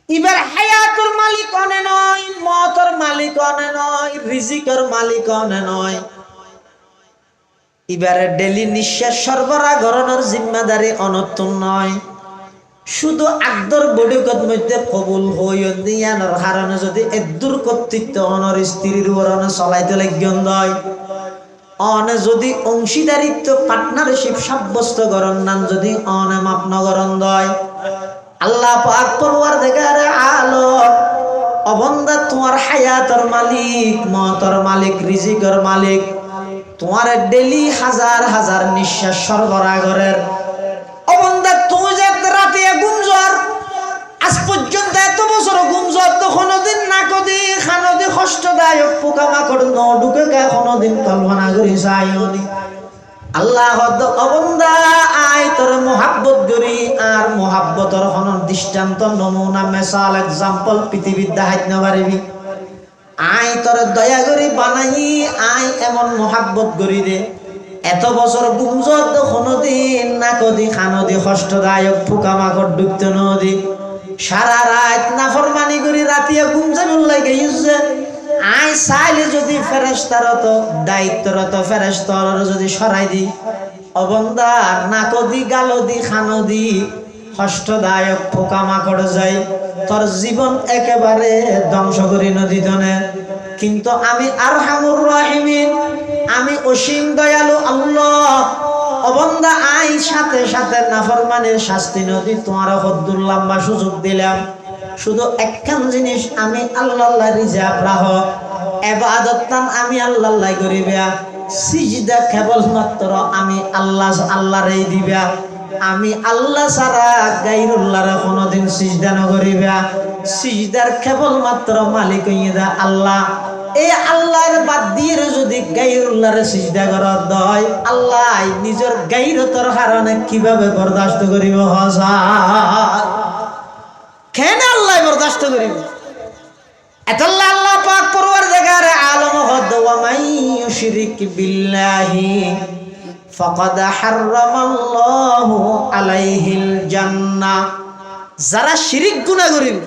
এবার হায়াতুর মালিক অনে নয়, মওতের মালিক অনে নয়, রিজিকের মালিক অনে নয়। এবারে ডেলি নিঃশ্বাস সরবরাহ করানোর জিম্মাদারি অনতুন নয়। শুধু আকদর বডিকত মধ্যে কবুল হইন দিয়ানোর হারানো যদি এদুর কর্তৃত্ব অনর স্ত্রীর উপর চলাইতে লাগিয়ন দয়, অনে যদি অংশীদারিত্ব পার্টনারশিপ সাব্যস্ত করন নান যদি অনে মাপ নগরন দয়, আল্লাহ পাক পরওয়ারদিগারে আলম অবন্দা তোমার হায়াতের মালিক, মওতের মালিক, রিজিকের মালিক, তোমার ডেলি হাজার হাজার নিঃশ্বাস সরবরাহ করের অবন্দা। তুমি যে রাতে গুমজর আজ পর্যন্ত এত বছর গুমজর তো কোনোদিন না কদি খানদি কষ্টদায়ক পোকামাকড় ন ঢুকে গে কোনোদিন কল্পনা করি চাইনি। আল্লাহ অবন্দা আয় তোর মোহাব্বত করি, আর মোহাব্বতর কোন দৃষ্টান্ত নমুনা মেসাল এক্সাম্পল পৃথিবীর দেখাইতে না পারিবি। আয় তোর দয়া করি বানাই, আয় এমন মোহাব্বত করি রে এত বছর গুমজর তো কোনোদিন না কদি খানদি কষ্টদায়ক পোকামাকড় ঢুকতে নদী, সারা রাত নাফরমানি করি রাতিয়া গুমজানুল লাগে ইউজে। আয় চাইলে যদি ফেরেশতারত দায়িত্বরত ফেরেশতার যদি সরাই দি অবন্দা নাকদি গালদি খানদি কষ্টদায়ক পোকামাকড় যায়, তোর জীবন একেবারে ধ্বংস করি নদী দনে। কিন্তু আমি আরহামুর রাহিমিন, আমি অসীম দয়ালু আল্লাহ অবন্দা আই সাথে সাথে নাফরমানের শাস্তি নদী তোমার হদ্দুর লম্বা সুযোগ দিলাম। শুধু একখান জিনিস আমি আল্লাহ রিজার্ভ রাহ, ইবাদত আমি আল্লাহ করিবা, সিজদা কেবলমাত্র আমি আল্লাহরে দিবা। আমি আল্লাহ ছাড়া গায়রুল্লাহরে কোনোদিন সিজদা নকরিবা। সিজদার কেবলমাত্র মালিক হইয়া আল্লাহ। এই আল্লাহর বাদ দিয়ে যদি গায়রুল্লাহরে সিজদা করার দয়, আল্লাহ নিজের গায়রতর কারণে কিভাবে বরদাস্ত করিব? কেন আল্লাহ বরদাস্ত করিব? এতল্লাহ আল্লাহ পাক পরওয়ারদিগারে আলম হদ ওয়া মান ইউশরিক বিল্লাহি ফাকাদ হারামাল্লাহু আলাইহিল জান্নাহ। যারা শিরিক গুনাহ করিব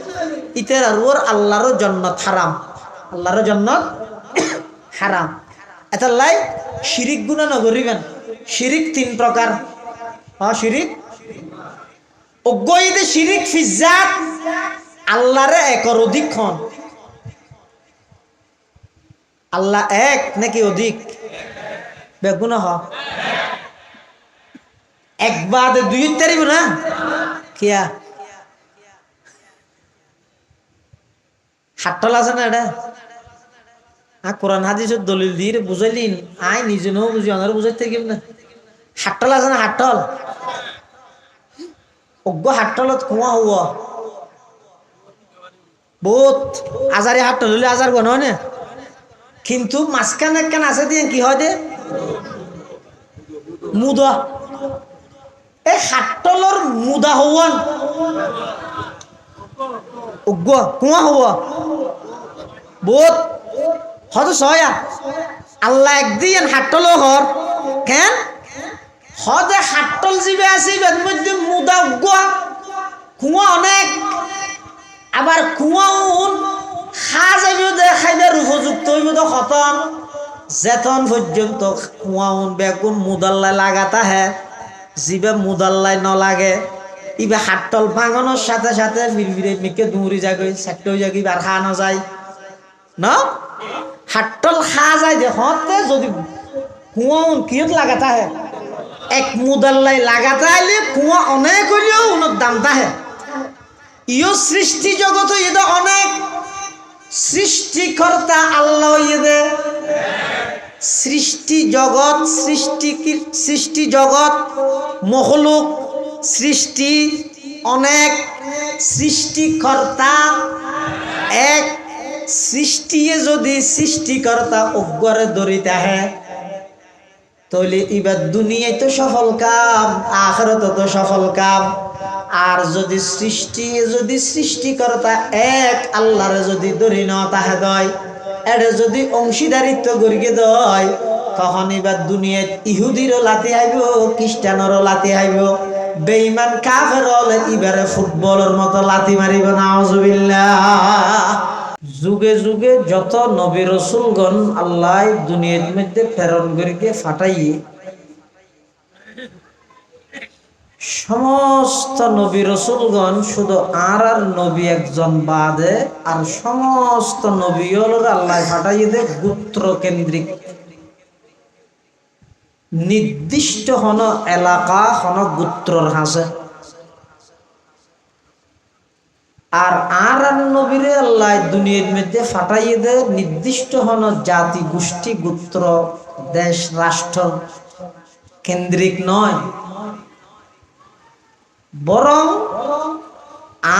ইতার আর আল্লাহর জান্নাত হারাম, আল্লাহর জান্নাত হারাম। এতলাই শিরিক গুনাহ নকরিবেন। শিরিক তিন প্রকার। শিরিক অজ্ঞইতে শিরিক ফিজাত আল্লাহরে একর অধিক খন। আল্লাহ এক নাকি অধিক? বেগুনা হ এক বাদ দুই তারিব না কিয়া হাট্টল আছে না এটা? কোরআন হাদিসের দলিল দিয়ে বুঝাইলিন, আই নিজে নও বুঝি অনার বুঝাইতে কেম না। হাট্টল আছে না? হাট্টল অজ্ঞ হাট্টলত কুয়া হওয়া বহুত আজারে হাট্টল হলে আজার গণ হয় না, কিন্তু মাঝখানে একখান আছে দিয়ে কি হয় দে মুদা। এই হাট্টলর মুদা হওয়ান অজ্ঞ কুয়া হওয়া বহুত হয়তো সয়া আল্লাহ একদিন হাট্টল হর কেন হদে হাট্টল জিবে আছে এর মধ্যে মুদা অজ্ঞ কুয়া অনেক। আবার কুয়াউন খাজাইও দেখাইবার উপযুক্ত হইব তো খতম যেতন পর্যন্ত কুয়াউন বেগুন মুদাল্লায় লাগাতা হে জিবে মুদাল্লায় ন লাগে ইবে হাট্টল ভাঙানোর সাথে সাথে ফিরফিরে মিকে দৌড়ি যাগই সেক্ট হয়ে যাগি আর খাওয়ানো যায় না। হাট্টল খাওয়া যায় যে হতে যদি কুয়াউন কিয়ত লাগাতা হে এক মুদাল্লায় লাগাতা আইলে কুয়া অনেক হইলেও উনার দামটা হে। ইও সৃষ্টি জগৎ ইদে অনেক, সৃষ্টিকর্তা আল্লাহ ইদে সৃষ্টি জগৎ সৃষ্টি জগৎ মখলুক সৃষ্টি অনেক, সৃষ্টিকর্তা এক। সৃষ্টিয়ে যদি সৃষ্টিকর্তা অজ্ঞরে দরিতে আহে তাহলে এবার দুনিয়ায় তো সফল কাম, আখিরাতে তো সফল কাম। আর যদি সৃষ্টিকর্তা এক আল্লাহরে যদি ধরি ন তাহে দয়, এটা যদি অংশীদারিত্ব গড়িয়ে দয়, তখন এবার দুনিয়ায় ইহুদিরও লাতি আইব, খ্রিস্টানেরও লাতি আইব, বেঈমান কাফের হলে এবারে ফুটবলের মতো লাথি মারিব নাউজুবিল্লাহ। যুগে যুগে যত নবী রাসূলগণ আল্লাহ দুনিয়ার মধ্যে প্রেরণ করিকে ফাটাইয়ে সমস্ত নবী রাসূলগণ শুধু আর নবী একজন বাদে আর সমস্ত নবী হল আল্লাহ ফাটাইয়ে দে গোত্র কেন্দ্রিক নির্দিষ্ট হন এলাকা হন গোত্রর হাসে। আর নবীরে আল্লাহ দুনিয়ার মধ্যে ফাটাইয়ে দে নির্দিষ্ট হন জাতি গোষ্ঠী গোত্র দেশ রাষ্ট্র কেন্দ্রিক নয়, বরং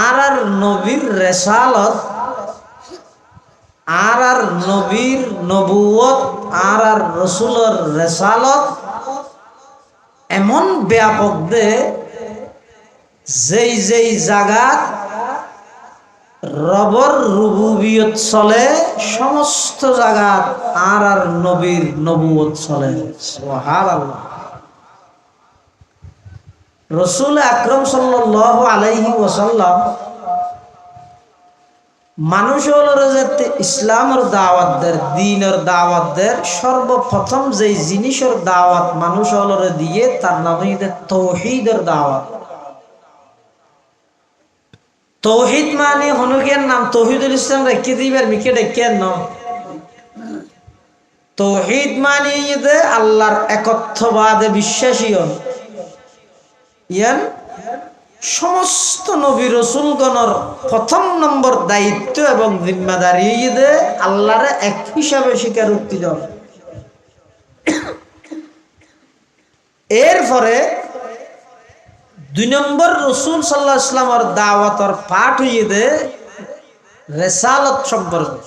আর নবীর রেসালত আর নবীর নবুয়ত আর রসুলের রেসালত এমন ব্যাপক দে যেই যেই জায়গাত রবর রুবুবিয়ত চলে সমস্ত জায়গাত আর নবীর নবুয়ত চলে। সুবহানাল্লাহ। রাসূল আকরাম সাল্লাল্লাহু আলাইহি ওয়াসাল্লাম মানুষের যে ইসলামের দাওয়াত দের দ্বীনের দাওয়াত দের সর্বপ্রথম যেই জিনিসের দাওয়াত মানুষের দিয়ে তার নাম হইছে তাওহীদের দাওয়াত। তৌহিদ মানে হনুকের নাম তৌহিদুল ইসলাম রেখে দিবার মিকে ডেকেন ন। তৌহিদ মানে যে আল্লাহর একত্ববাদে বিশ্বাসী হন। ইয়ান সমস্ত নবী রাসূলগণের প্রথম নম্বর দায়িত্ব এবং জিম্মাদারি যে আল্লাহর এক হিসাবে স্বীকারোক্তি দেন। এরপরে 2 নম্বর রাসূল সাল্লাল্লাহু আলাইহি ওয়াসাল্লামের দাওয়াতের পাঠ হইয়ে দে রিসালাত সম্পর্কে।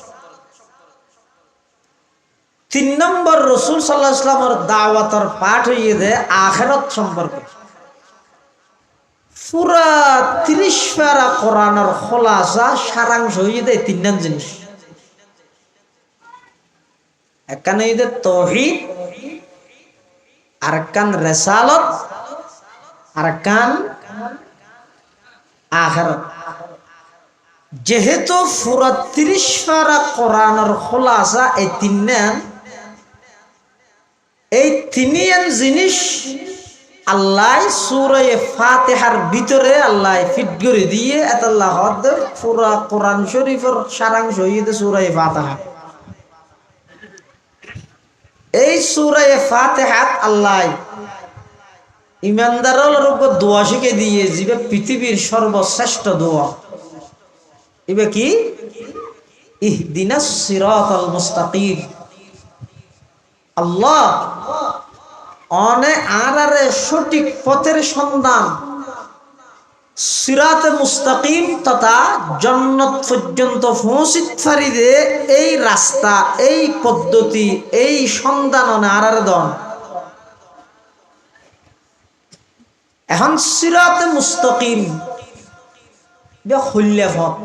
3 নম্বর রাসূল সাল্লাল্লাহু আলাইহি ওয়াসাল্লামের দাওয়াতের পাঠ হইয়ে দে আখিরাত সম্পর্কে। পুরা 30 পারা কোরআনের খোলাসা সারাংশ হইয়ে দে 3 জিনিস। একখান হইয়ে দে তাওহীদ, আরেকখান রিসালাত, আরকান আখিরাত। যেহেতু পুরা 30 পারা কোরআনের খোলাসা এই 3 জিনিস আল্লাহ সূরা ফাতিহার ভিতরে আল্লাহ ফিট করে দিয়ে আল্লাহ পুরা কোরআন শরীফের সারাংশ হইতে সূরা ফাতিহা। এই সূরা ফাতিহাত আল্লাহ ইমানদারের উপর দোয়া শিখে দিয়ে যে পৃথিবীর সর্বশ্রেষ্ঠ দোয়া এবে কি ইহদিনাস সিরাতাল মুস্তাকিম। আল্লাহ অনে আরারে সঠিক পথের সন্ধান সিরাতে মুস্তাকিম তথা জান্নাত পর্যন্ত পৌঁছিত ফারিদে এই রাস্তা এই পদ্ধতি এই সন্ধান অনে আরারে দন। এখন সিরাতে মুস্তাকিম বে খুললে পথ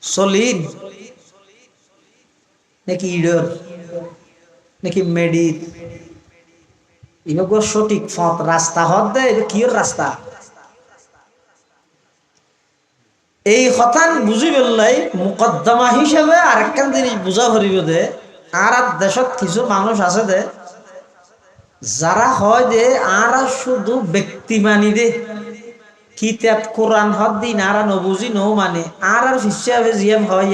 সলিড নাকি ইডর নাকি মেডির ইনগো সঠিক পথ রাস্তা হদ দে এটা কি রাস্তা এই কথান বুঝি বললাই মুকদ্দমা হিসেবে আরেকখান জিনিস বুঝা ভরিব দে আর দেশত কিছু মানুষ আছে দে যারা হয় দে আর শুধু ব্যক্তি মানি দে কিতাব কোরআন হদ দিন আর নবুজি নো মানে আর হিসাবে জিয়াম হয়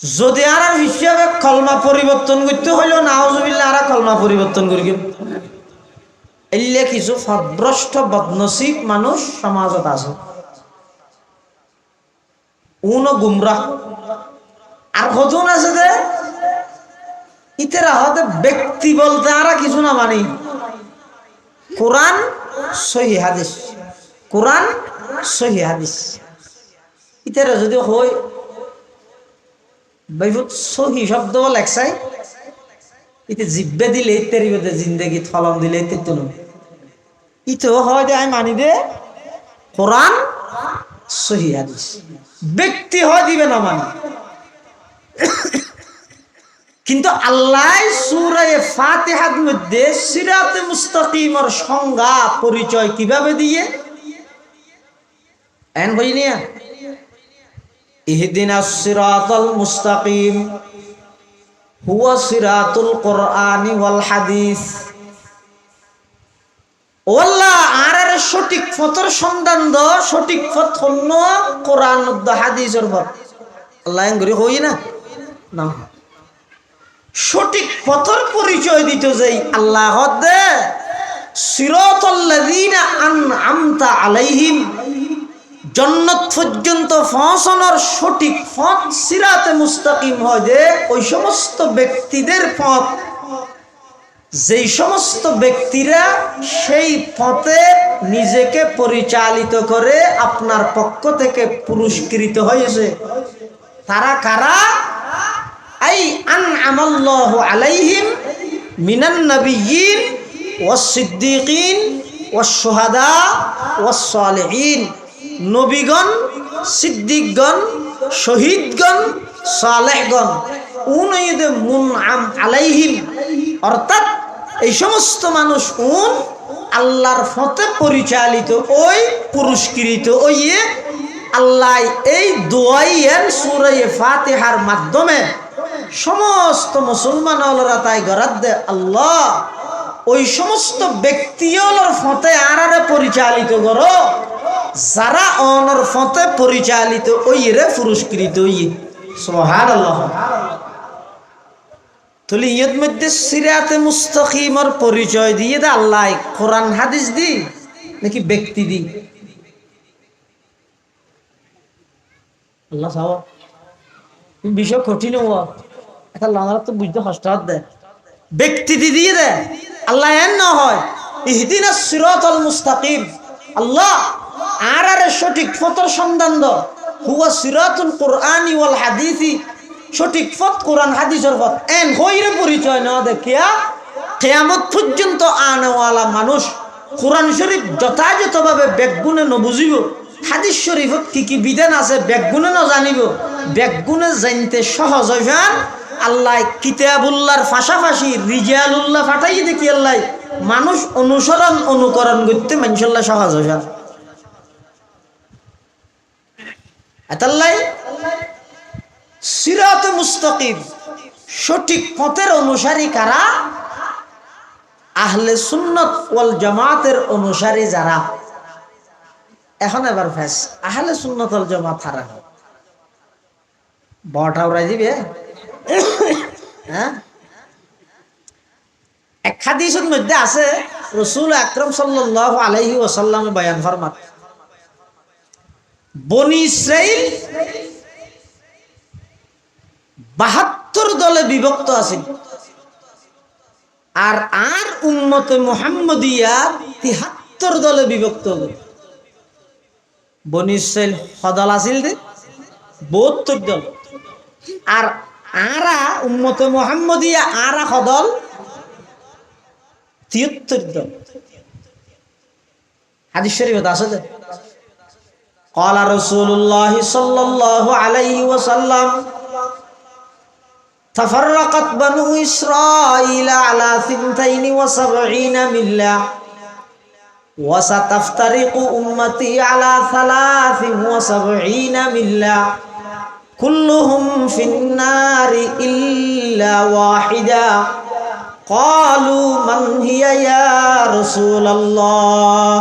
যদি আর হিসাবে কলমা পরিবর্তন করতে হইল নাউজুবিল্লাহ আর কলমা পরিবর্তন করি এলে কিছু ফদ্রষ্ট বদনসিব মানুষ সমাজত আছে উন গুমরাহ আর কতজন আছে যে ইতেরা হতে ব্যক্তি বলতে আর কিছু না মানি কোরআন সহি হাদিস কোরআন সহি হাদিস ইতেরা যদি হয় বাইবুত সহি শব্দ লেখছাই ইতে জিব্বে দিলে ইত্যাদি জিন্দগি ফলম দিলে ইত্যাদি ইতেও হয় দে আমি মানি দে কোরআন সহি হাদিস ব্যক্তি হয় দিবে না মানি কিন্তু আল্লাহ সূরা ফাতিহার মধ্যে সিরাতে মুস্তাকিমের সংজ্ঞা পরিচয় কিভাবে দিয়ে এন বইনিয়া ইহদিনাস সিরাতাল মুস্তাকিম হুয়া সিরাতুল কোরআনি ওয়াল হাদিস। ও আল্লাহ আর সঠিক পথের সন্ধান দাও, সঠিক পথ হল কোরআন ও হাদিসের পথ। আল্লাহ এঙ্গরি হই না না সঠিক পথের পরিচয় দিতে যাই আল্লাহ দে সিরাতাল্লাযীনা আনআমতা আলাইহিম, জান্নাত পর্যন্ত পৌঁছানোর সঠিক পথ সিরাতে মুস্তাকিম হয় যে ওই সমস্ত ব্যক্তিদের পথ যেই সমস্ত ব্যক্তিরা সেই পথে নিজেকে পরিচালিত করে আপনার পক্ষ থেকে পুরস্কৃত হয়েছে। তারা কারা? আই আনআমাল্লাহু আলাইহিম মিনান নাবিয়্যিন ওয়াস সিদ্দীকিন ওয়াস শুহাদা ওয়াস সালিহিন। নবীগণ, সিদ্দিকগণ, শহীদগণ, সালেহগণ উনাইদে মুনআম আলাইহিম, অর্থাৎ এই সমস্ত মানুষ আল্লাহর পথে পরিচালিত ওই পুরস্কৃত ওই আল্লাহ এই দোয়াইয়ের সূরা ফাতিহার মাধ্যমে সমস্ত মুসলমান ওরা তাই গরাদ দে আল্লাহ ওই সমস্ত ব্যক্তিওর পথে আরারে পরিচালিত করো যারা অনর পথে পরিচালিত ওই রে পুরস্কৃত ওই সুবহানাল্লাহ। তাহলে এর মধ্যে সিরাতে মুস্তাকিমের পরিচয় দিয়ে দে আল্লাহ কোরআন হাদিস দি নাকি ব্যক্তি দি? আল্লাহ সাহ বিষয় কঠিন হওয়া একটা লাগার তো বুঝতে কষ্ট দে ব্যক্তি দি দিয়ে দে আল্লাহ এন না হয় ইহদিনাস সিরাতাল মুস্তাকিম। আল্লাহ আর সঠিক পথের সন্ধান দাও, হুয়া সিরাতুল কোরআনি ওয়াল হাদিসি, সঠিক পথ কোরআন হাদিসের পথ। এন হইরে পরিচয় না দেখিয়া কিয়ামত পর্যন্ত আনেওয়ালা মানুষ কোরআন শরীফ যথাযথভাবে বেগুনে নবুঝিব, হাদিস শরীফত কি কি বিধান আছে বেগুনে ন জানিব, বেগুনে জানতে সহজ হইবান আল্লাহ কিতাবুল্লাহর পাশাপাশি রিজালুল্লাহ ফাটাই দেখি আল্লাহ মানুষ অনুকরণ করতে মানুষাল্লাহ সহজ হইবান। এতাল্লাই সিরাতে মুস্তাকিম সঠিক পথের অনুসারী কারা? আহলে সুন্নাত ওয়াল জামাতের অনুসারী যারা। এখন এবার ফেস আহলে সুন্নাত ওয়াল জামাত হারা বড়টা উড়াই দিবে। হ্যাঁ, এক হাদিসের মধ্যে আছে রাসূল আকরাম সাল্লাল্লাহু আলাইহি ওয়াসাল্লাম বয়ান ফরমান বনি ইসরাইল ৭২ দলে বিভক্ত আছে আর উম্মতে মুহাম্মদিয়া ৭৩ দলে বিভক্ত হবে। বনি ইসরাইল হদল আছিল দে ৭২ দল আর উম্মতে মুহাম্মদিয়া হদল ৭৩ দল। হাদিস শরীফে আছে দে قال رسول الله صلى الله عليه وسلم تفرقت بنو إسرائيل على 72 ملة وستفترق أمتي على 73 ملة كلهم في النار إلا واحدة قالوا من هي يا رسول الله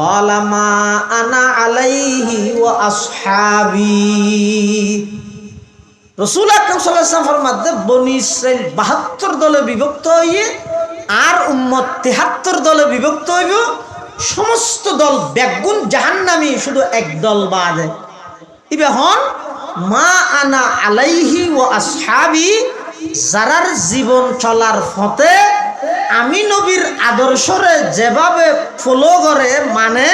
قال ما أنا عليه وأصحابي। রাসূল আকরাম সাল্লাল্লাহু আলাইহি ওয়াসাল্লাম ফরমাতে বনি ইসরাইল ৭২ দলে বিভক্ত হয়ে আর উম্মত ৭৩ দলে বিভক্ত হইব। সমস্ত দল বেগুন জাহান্নামী, শুধু এক দল বাদে ইবে হন মা আনা আলাইহি ওয়া আসহাবি, যারার জীবন চলার পথে আমি নবীর আদর্শরে যেভাবে ফলো করে মানে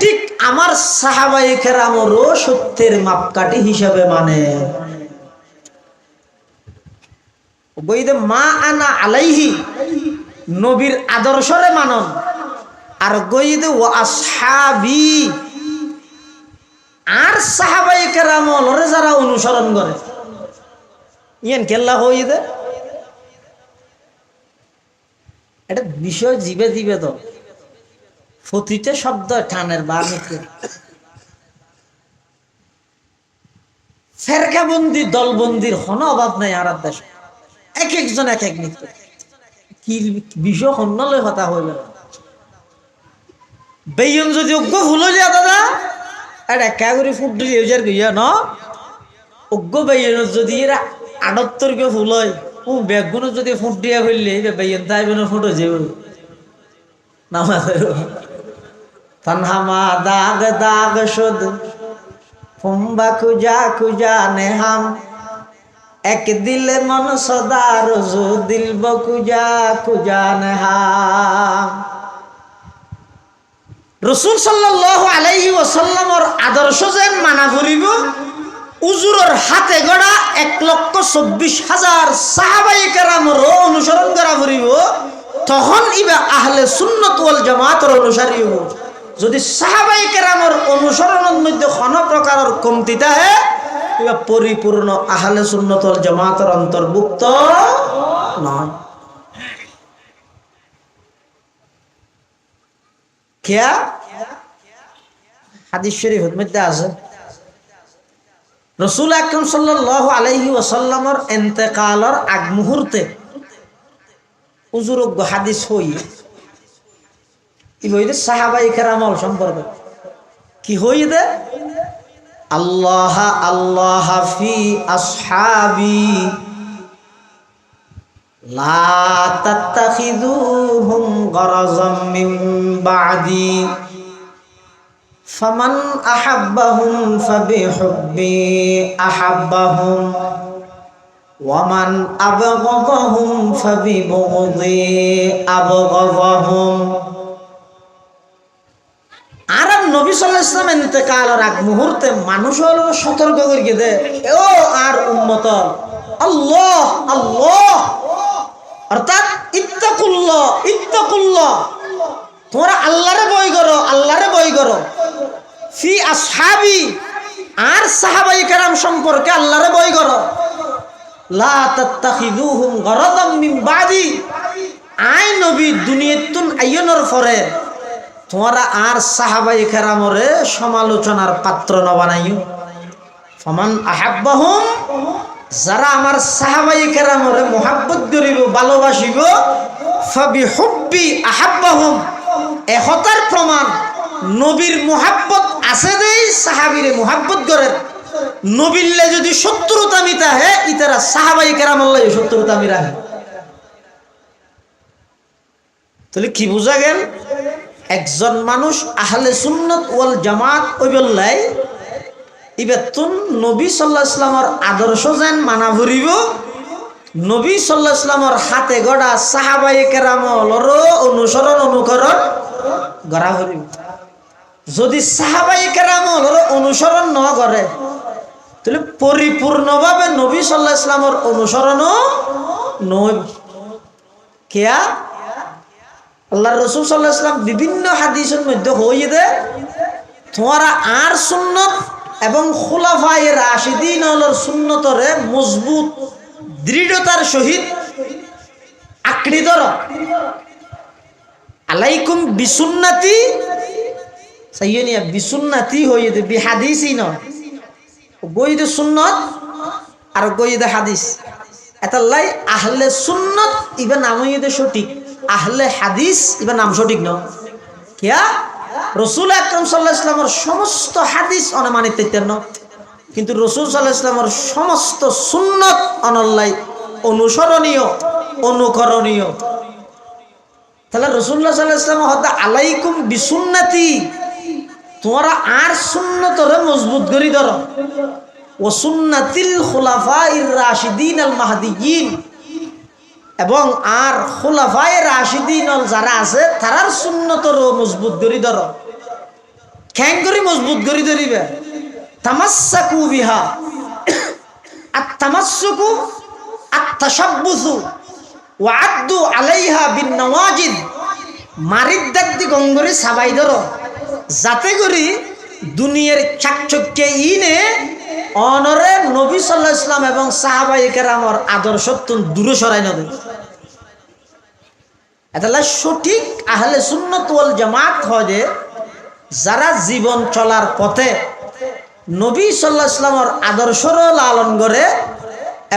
ঠিক আমার সাহাবায়ে কেরামেরও সত্যের মাপকাঠি হিসেবে মানে। বইদে মা আনা আলাইহি নবীর আদর্শরে মানন আর গইদে ও আসহাবি আর সাহাবায়ে কেরামরে যারা অনুসরণ করে ইয়েন কেল্লা হইদে এটা বিষয় জীবে জীবে তো প্রতিটা শব্দ টানের বা ফেরকাবন্দি দলবন্দির কোনো অভাব নাই। আর দেশ এক একজন এক এক নৃত্য কি বিষয় হন্যলয় কথা হইবে বেয়ন যদি অজ্ঞ ভুল যা দাদা এটা একা করে ফুট দিয়ে গিয়া ন অজ্ঞ বেয়ন যদি এরা 78 কে ভুল হয় ও বেগুন যদি ফুট দিয়া ফেললে বেয়ন তাই বেন ফুটো যে নামাজের তনহামা দাগ দাগ শুধ ফুম্বা খুজা খুজা নেহাম এক দিলে মন সদা রোজু দিলব খুজা খুজা নেহাম। রাসূল সাল্লাল্লাহু আলাইহি ওয়াসাল্লামর আদর্শ যেন মানা করিব উজুরের হাতে গড়া 1,24,000 সাহাবায়ে কেরামের অনুসরণ করা করিব তখন ইবা আহলে সুন্নাত ওয়াল জামাতের অনুসারী হইব। যদি সাহাবায়ে কেরামের অনুসরণের মধ্যে কোনো প্রকারের কমতি থাকে ইবা পরিপূর্ণ আহলে সুন্নাত ওয়াল জামাতের অন্তর্ভুক্ত নয়। কিয়া হাদিস শরীফের মধ্যে আছে রাসূল আকরাম সাল্লাল্লাহু আলাইহি ওয়াসাল্লামের ইন্তেকালের আগ মুহূর্তে উজুরজ্ঞ হাদিস হই ইবইদে সাহাবায়ে কেরাম সম্পর্কে কি হই দে আল্লাহ আল্লাহ ফি আসহাবি লা তাত্তাখিযুহুম গরাযাম মিন বাদি ফামান আহাব্বাহুম ফাবিহুব্বি আহাব্বাহুম ওয়ামান আবগাদাহুম ফাবিবুগদি আবগাদাহুম। আর নবী সাল্লাল্লাহু আলাইহি ওয়াসাল্লাম ইন্তেকালের আগ মুহূর্তে মানুষ হলো সতর্ক করে দে ও আর উম্মত আল্লাহ আল্লাহ অর্থাৎ ইত্তাকুল্লাহ ইত্তাকুল্লাহ তোমরা আল্লাহরে ভয় করো আল্লাহরে ভয় করো ফি আসহাবি আর সাহাবায়ে কেরাম সম্পর্কে আল্লাহরে ভয় করো লা তাত্তাখিযুহুম গরাদাম মিন বাদি আই নবী দুনিয়াতুন আইয়নের পরে তোমরা আর সাহাবায়ে কেরামরে সমালোচনার পাত্র না বানাইও। ফামান আহাব্বাহুম যারা আমার সাহাবায়ে কেরামরে মুহাব্বত করিব ভালোবাসিব ফাবিহুব্বি আহাব্বাহুম এহতার প্রমাণ নবীর মুহাব্বত আছে দেই সাহাবীরে মুহাব্বত করে নবীল্লে যদি শত্রুতা মিটা হে ইতারা সাহাবায়ে কেরামল্লাহ শত্রুতা মিরা হে। তাহলে কি বুঝা গেল একজন মানুষ আহলে সুন্নাত ওয়াল জামাত ওইবল্লাই ইবেতুন নবী সাল্লাল্লাহু আলাইহি ওয়াসাল্লামের আদর্শ যেন মানা ভরিব নবী সাল্লাল্লাহু আলাইহি ওয়াসাল্লামের হাতে গড়া সাহাবায়ে কেরামর অনুসরণ অনুকরণ করা ভরিব। যদি সাহাবায়ে কেরামর অনুসরণ না করে তাহলে পরিপূর্ণভাবে নবী সাল্লাল্লাহু আলাইহি ওয়াসাল্লামের অনুসরণও নয়। কিয়া আল্লাহর রাসূল সাল্লাল্লাহু আলাইহি ওয়াসাল্লাম বিভিন্ন হাদিসের মধ্যে হইয়ে দে তোমরা আর সুন্নাত এবং খুলাফায়ে রাশিদিনের সুন্নতরে মজবুত দৃঢ়তার সহিত আঁকড়ে ধরো। আলাইকুম বিসুন্নতি সাইয়্যিনিয়া বিসুন্নতি হইয়ে দে বিহাদিসই নয় গইদে সুন্নত আর গইদে হাদিস এতাল্লাই আহলে সুন্নত ইবা নাম হইয়ে দে সঠিক আহলে হাদিস ইবা নাম সঠিক নয়। কিয়া রাসূল আকরাম সাল্লাল্লাহু আলাইহি ওয়াসাল্লামের সমস্ত হাদিস অনমানিতেন না কিন্তু রাসূল সাল্লাল্লাহু আলাইহি ওয়াসাল্লামের সমস্ত সুন্নত অনল্লাই অনুসরণীয় অনুকরণীয়। তাহলে রাসূলুল্লাহ সাল্লাল্লাহু আলাইহি ওয়াসাল্লাম হদা আলাইকুম বিসুন্নতি তোমরা আর সুন্নতরে মজবুত করি ধরো ও সুন্নাতিল খুলাফায়ে রাশিদিন আল মাহদিয়িন এবং আর খুলাফায়ে রাশিদিন যারা আছে তারার সুন্নতরও মজবুত করি ধরো। কেন করি মজবুত করি ধরিবে তামাসসাকু বিহা আত তামাসসুকু আত তাশাব্বুসু ওয়া আদ্দু আলাইহা বিন নওয়াজিদ মারিদ্দাদি গঙ্গরি সাবাই ধরো যাতে করি দুনিয়ার চাকচক্যে ইনে অনরে নবী সাল্লাল্লাহু আলাইহি ওয়াসাল্লাম এবং সাহাবায়ে কেরামের আদর্শ দূরে সরাই না দেয়। এটা সঠিক আহলে সুন্নাত ওয়াল জামাত হয় যে যারা জীবন চলার পথে নবী সাল্লাল্লাহু আলাইহি ওয়াসাল্লামের আদর্শর লালন করে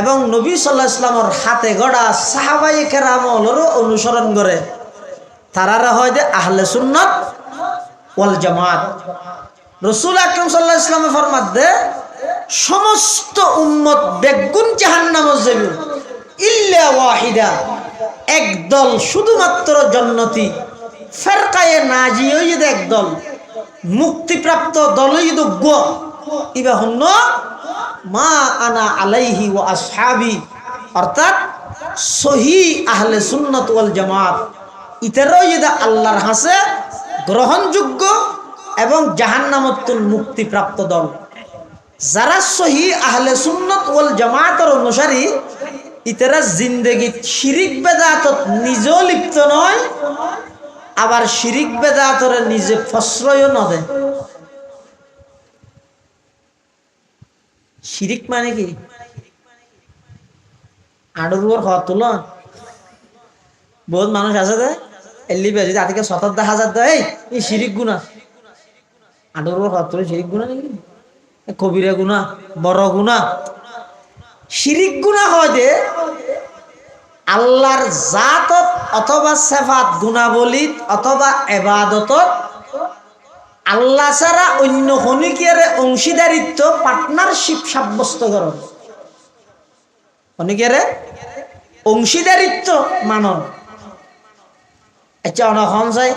এবং নবী সাল্লাল্লাহু আলাইহি ওয়াসাল্লামের হাতে গড়া সাহাবায়ে কেরামলেরও অনুসরণ করে, তারারা হয় যে আহলে সুন্নাত ওয়াল জামাত। রাসূল আকরাম সাল্লাল্লাহু আলাইহি ওয়াসাল্লাম ফরমাত দে সমস্ত উম্মত বেগুন জাহান্নামে যাবে ইল্লা ওয়াহিদা, একদল শুধুমাত্র জান্নাতি, ফেরকায়ে নাজিয়া হইছে একদল, মুক্তিপ্রাপ্ত দলই দুগ্গ ইবা হন্ন মা আনা আলাইহি ওয়া আসহাবি, অর্থাৎ সহি আহলে সুন্নাত ওয়াল জামাত। ইতারও যদি আল্লাহর হাসে গ্রহণযোগ্য এবং জাহান্নামতুল মুক্তিপ্রাপ্ত দল। যারা সহি আহলে সুন্নাত ওয়াল জামাতের অনুসারী, ইতারা জিন্দেগি শিরিক বেদাতত নিজেও লিপ্ত নয়, আবার শিরিক বেদাতরে নিজে প্রশ্রয়ও নদে। শিরিক মানে কি? আডুর হওয়া তুল বহুত মানুষ আছে দে এলিবে যদি আজকে ৭০,০০০ দেয় এই শিরিক গুণা। আডুর হওয়া তুলে শিরিক গুণা নাকি? কবিরা গুণা, বড় গুণা। শিরিক গুণা হয় যে আল্লাহর জাতত অথবা সিফাত গুণাবলীত অথবা ইবাদতত আল্লাহ ছাড়া অন্য খনিকের অংশীদারিত্ব পার্টনারশিপ সাব্যস্ত করন, খনিকের অংশীদারিত্ব মানন। আচ্ছা অনেক হন যায়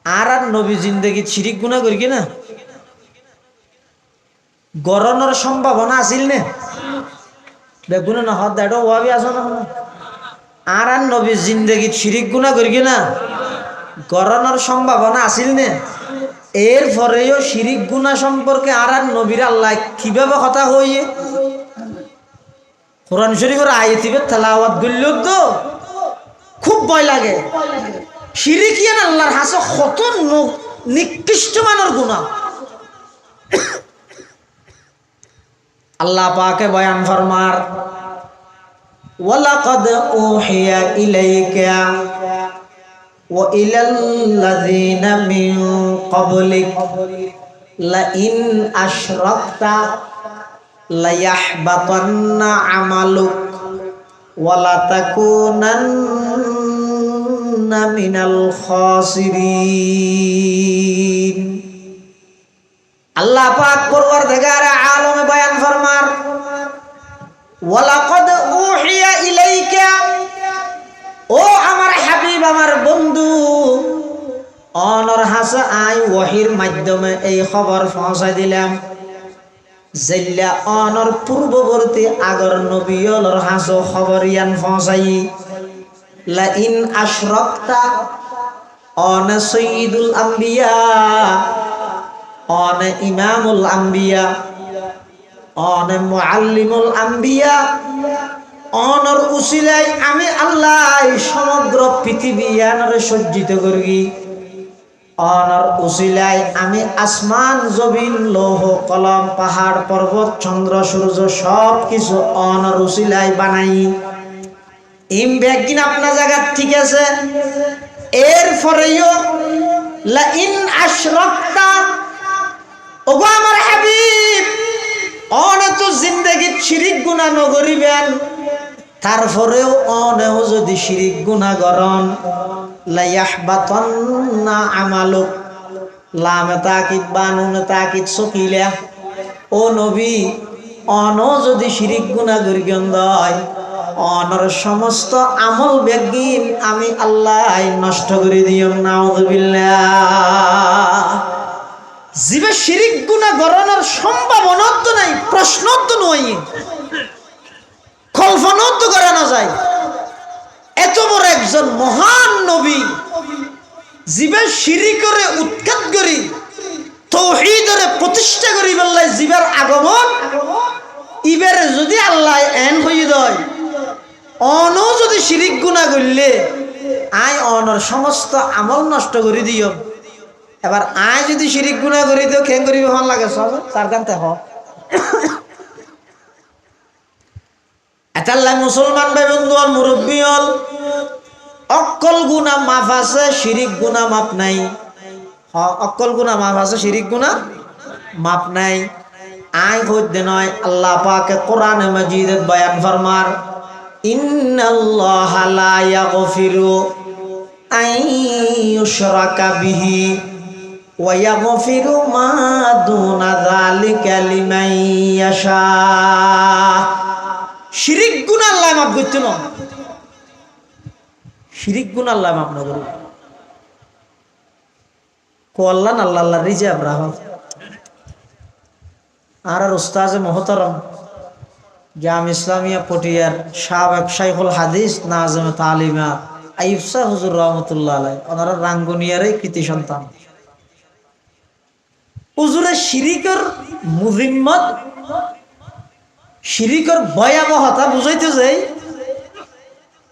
আর নবী জিন্দগি শিরিক গুণা করি কিনা গরনের সম্ভাবনা আছিল নে? বেগুন না হদ দেড় ওয়াবি আস না আর নবী জিন্দগি শিরিক গুণা করি কিনা গরনের সম্ভাবনা আছিল নে? এরপরেও শিরিক গুণা সম্পর্কে আর নবীর আল্লাহ কিভাবে কথা হইয়ে কোরআন শরীফের আয়াতিবে তেলাওয়াত করলেও তো খুব ভয় লাগে। শিরিকিয়ান আল্লাহর হাসে কত নিকৃষ্ট মানের গুনাহ। আল্লাহ পাকে বয়ান ফরমার ওয়ালাকাদ উহিয়া ইলাইকা ওয়া ইলাল্লাযিনা মিন ক্বাবলিক লাইন আশরাকতা লায়াহবাতান্না আমালুক ওয়া লাতাকুনান্না মিনাল খাসিরিন। আল্লাহ পাক পরওয়ারদিগার আলমে বয়ান ফরমার ওয়ালাকাদ উহিয়া ইলাইকা, ও আমার হাবিব আমার বন্ধু, অনর হাসে আই ওয়াহির মাধ্যমে এই খবর পৌঁছাই দিলাম জেল্লা অনর পূর্ববর্তী আগর নবীর হাসো খবর ইয়ান পৌঁছাই লা ইন আশরাকতা অন সাইয়্যিদুল আম্বিয়া, অন ইমামুল আম্বিয়া, অন মুআল্লিমুল আম্বিয়া, অনর উসিলাই আমি আল্লাহ সমগ্র পৃথিবী আনরে সজ্জিত করি, অনর উসিলাই আমি আসমান জমিন লৌহ কলম পাহাড় পর্বত চন্দ্র সূর্য সব কিছু অনর উসিলাই বানাই। ইম ব্যাগিন আপনার জায়গা ঠিক আছে। এরপরেও লা ইন আশরাকতা, ওগো আমার হাবিব অনেক তো জিন্দেগিত শিরিক গুনাহ নগরিবেন, তারপরেও অনেও যদি শিরিক গুনাহ গরন লায়াহবাতান্না আমালুক, লামে তাকিদ বানুনে তাকিদ সকিলা, ও নবী অন যদি শিরিক গুনাহ গরিগন দয় অনর সমস্ত আমল বেগিন আমি আল্লাহ নষ্ট করে দিও। নাউযুবিল্লাহ। জীবে শিরিক গুনাহ গরনের সম্ভাবনা তো নাই, প্রশ্ন তো নয়, কল্পনা তো করা না যায়। এত বড় একজন মহান নবী জীবে শিরিকরে উৎখাত করি তাওহীদরে প্রতিষ্ঠা করি বললাই জীবের আগমন ইবের যদি আল্লাহ এন হয়ে দেয় অন যদি শিরিক গুনাহ করলে আই অনর সমস্ত আমল নষ্ট করে দিও। এবার আয় যদি শিরিক গুনাহ করি তো কেন করিবে ভাল লাগে সব তার কান্তে হ এতাল্লাহ মুসলমান ভাই বন্ধু আর মুরব্বী হল অক্কল গুনাহ মাফ আছে, শিরিক গুনাহ মাপ নাই। অক্কল গুনাহ মাফ আছে, শিরিক গুনাহ মাপ নাই। আই হইতে নয়, আল্লাহ পাকে কোরআনে মাজিদে বয়ান ফরমার, ইন্নাল্লাহা লা ইয়াগফিরু আন ইউশরাকা বিহি ওয়া ইয়াগফিরু মা দুনা যালিকা লিমান ইয়াশা। শিরিক গুনাহ আল্লাহ মাফ করতে না, শিরিক গুনাহ আল্লাহ মাফ না করবে। কোয়াল্লান আল্লাহ আল্লাহ রিজাব রাহ। আর উস্তাজ মোহতরম জাম ইসলামিয়া পটিয়ার সাবেক শাইখুল হাদিস নাজম তালিমা আইয়ুব শাহ হুজুর রহমতুল্লাহ আলাইহি, ওনারা রাঙ্গুনিয়ারই কৃতি সন্তান। হুজুরের শিরিকের মুজিম্মত, শিরিকের ভয়াবহতা বুঝাইতে যাই,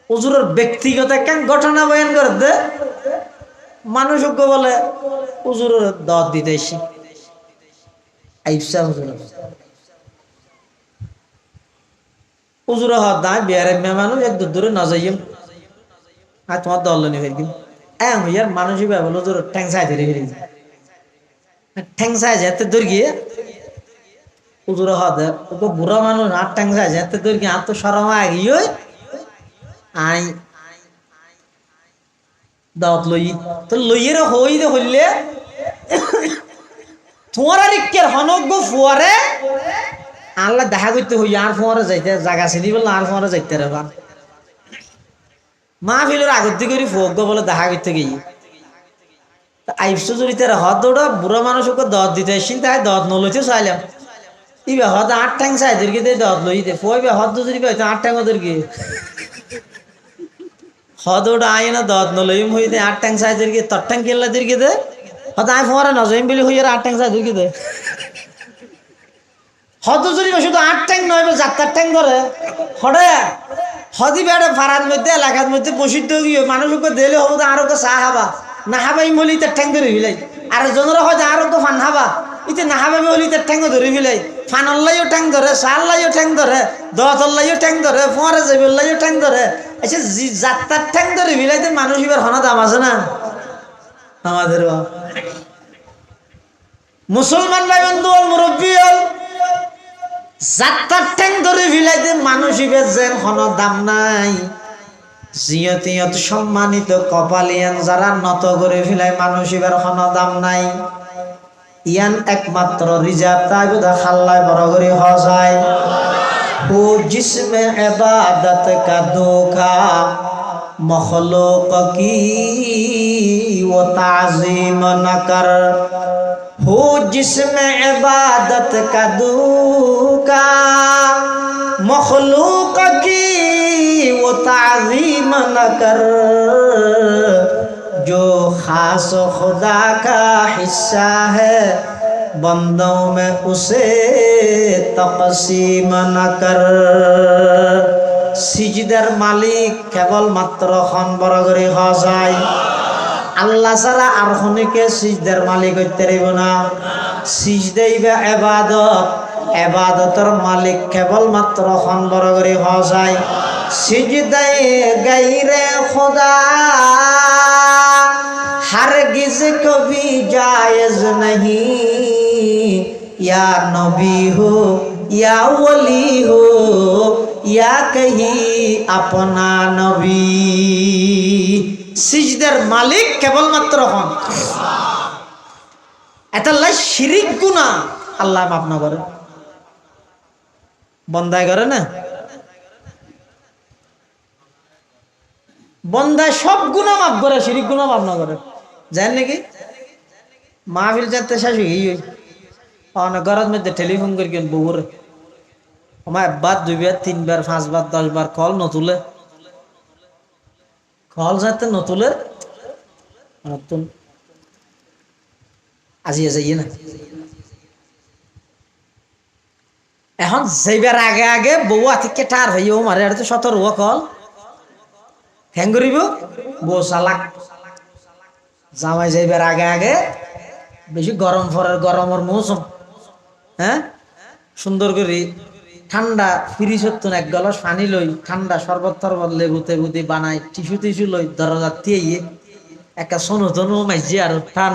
হুজুরের ব্যক্তিগত একটা ঘটনা বয়ান করে দে। মানুষ বলে হুজুরের দাওয়াত দিতে এসে আইয়ুব শাহ হুজুর, হুজুর হাত দায় বিয়ারে মানুষ এক দূরে না যাইম, আর তোমার দল নি ফেরকি ইয়ার মানুষই ভাবলো হুজুর ঠ্যাং চাই ধরে ফেরি, ঠ্যাং চাই যেতে দূর গিয়ে হুজুর হাত ওকে বুড়া মানুষ আর ঠ্যাং চাই যেতে দূর গিয়ে আর তো সরমা আগিয়ে আই দাওয়াত লই তো লইয়ের হই দে হইলে তোমার আর ইকের হনজ্ঞ ফুয়ারে আল্লাহ দেখা করতে হই আর ফোয়ারে যাইতে জায়গা চিনি বলে আর ফোয়ারে যাইতে রে বা মাহফিলের আগত দিকে ফোক বলে দেখা করতে গিয়ে আইসু জড়িতে হদ দৌড়া বুড়া মানুষ ওকে দত দিতে এসেছি, তাই দত নলইতে চাইলাম ইবে হদ আট ঠ্যাং চাই দীর্ঘ দিয়ে দত লই দে ফইবে হদ যদি পাইতো আট ঠ্যাং দীর্ঘ হদ ওটা আয় না দত নলইম হই দে আট ঠ্যাং চাই দীর্ঘ তর ঠ্যাং কেল্লা দীর্ঘ দে হদ আয় ফোয়ারে নজইম বলি হই আর আট ঠ্যাং চাই দীর্ঘ দে হদ যদি শুধু আট ঠ্যাং নয় যাত্রার ঠ্যাং ধরে হরে হদি বেড়ে ফারার মধ্যে এলাকার মধ্যে প্রসিদ্ধ গিয়ে মানুষকে দিলে হবো তো আরো চা হাবা না হাবাই মলি তার ঠ্যাং ধরে ফিলাই আর জনেরা হয়তো আরো তো ফান হাবা ইতে না হাবাই মলি তার ঠ্যাং ধরে ফিলাই ফানল্লাইও ঠ্যাং ধরে সাল্লাইও ঠ্যাং ধরে দতল্লাইও ঠ্যাং ধরে ফোয়ারে যাবিল্লাইও ঠ্যাং ধরে আচ্ছা যাত্রার ঠ্যাং ধরে ফিলাইতে মানুষ এবার হনা দাম আছে না আমাদের মুসলমান ভাই বন্ধু মুরব্বী হল যাত্রার ঠ্যাং ধরে ফিলাইতে মানুষ এবার যেন হনা দাম নাই। জিয়ত সম্মানিত কপালিয়ান যারা নত করে ফিলাই মানুষ এবার হনা দাম নাই। ইয়ান একমাত্র রিজার্ভ তাই বোধা খাল্লায় বড় করে হজায় ও জিসমে ইবাদত কা ধোখা মখলুক কি ও তাজিম না কর हो जिसमें इबादत का धोखा मखलूक की वो ताज़ीम न कर जो खास खुदा का हिस्सा है बंदों में उसे तक़सीम न कर। सिजदार मालिक केवल मात्र খন বড় করে হজায় আল্লাহ ছাড়া আর হনিকে সিজদার মালিক হইতে পারিব না। সিজদাই বা ইবাদত, ইবাদতের মালিক কেবল মাত্র খন বড় করে হজায় সিজদাই গায়রে খুদা हरगिज कभी जायज नहीं या नबी हो या वली हो या कहीं अपना नबी। সিজদার মালিক কেবলমাত্র হন। এতাল্লাই শিরিক গুনাহ আল্লাহ মাফ না করে, বন্দায় করে না, বন্দায় সব গুনাহ মাফ করে, শিরিক গুনাহ মাফ না করে। জানেন নাকি মাহফিল যাতে শেষ হয়ে গিয়ে ঘরের মধ্যে টেলিফোন করি কেন বউরে আমার একবার দুইবার তিনবার পাঁচবার 10 বার কল নতুলে কল যাতে নতুলে নতুন আজিয়ে যাইয়ে না। এখন যাইবার আগে আগে বউ আতিকে টার হইও মারে আর তো 17 কল হ্যাং করিব বউ চালাক জামাই যাইবার আগে আগে বেশি গরম ফরের গরমের মৌসুম হ্যাঁ সুন্দর করে ঠান্ডা ফ্রিজত এক গলাস পানি লই ঠান্ডা শরবত টরবত লেবু তেবু দিয়ে বানাই টিস্যু টিস্যু লই দরজা দিয়ে একটা সোনো তনু মাইজি আর ঠান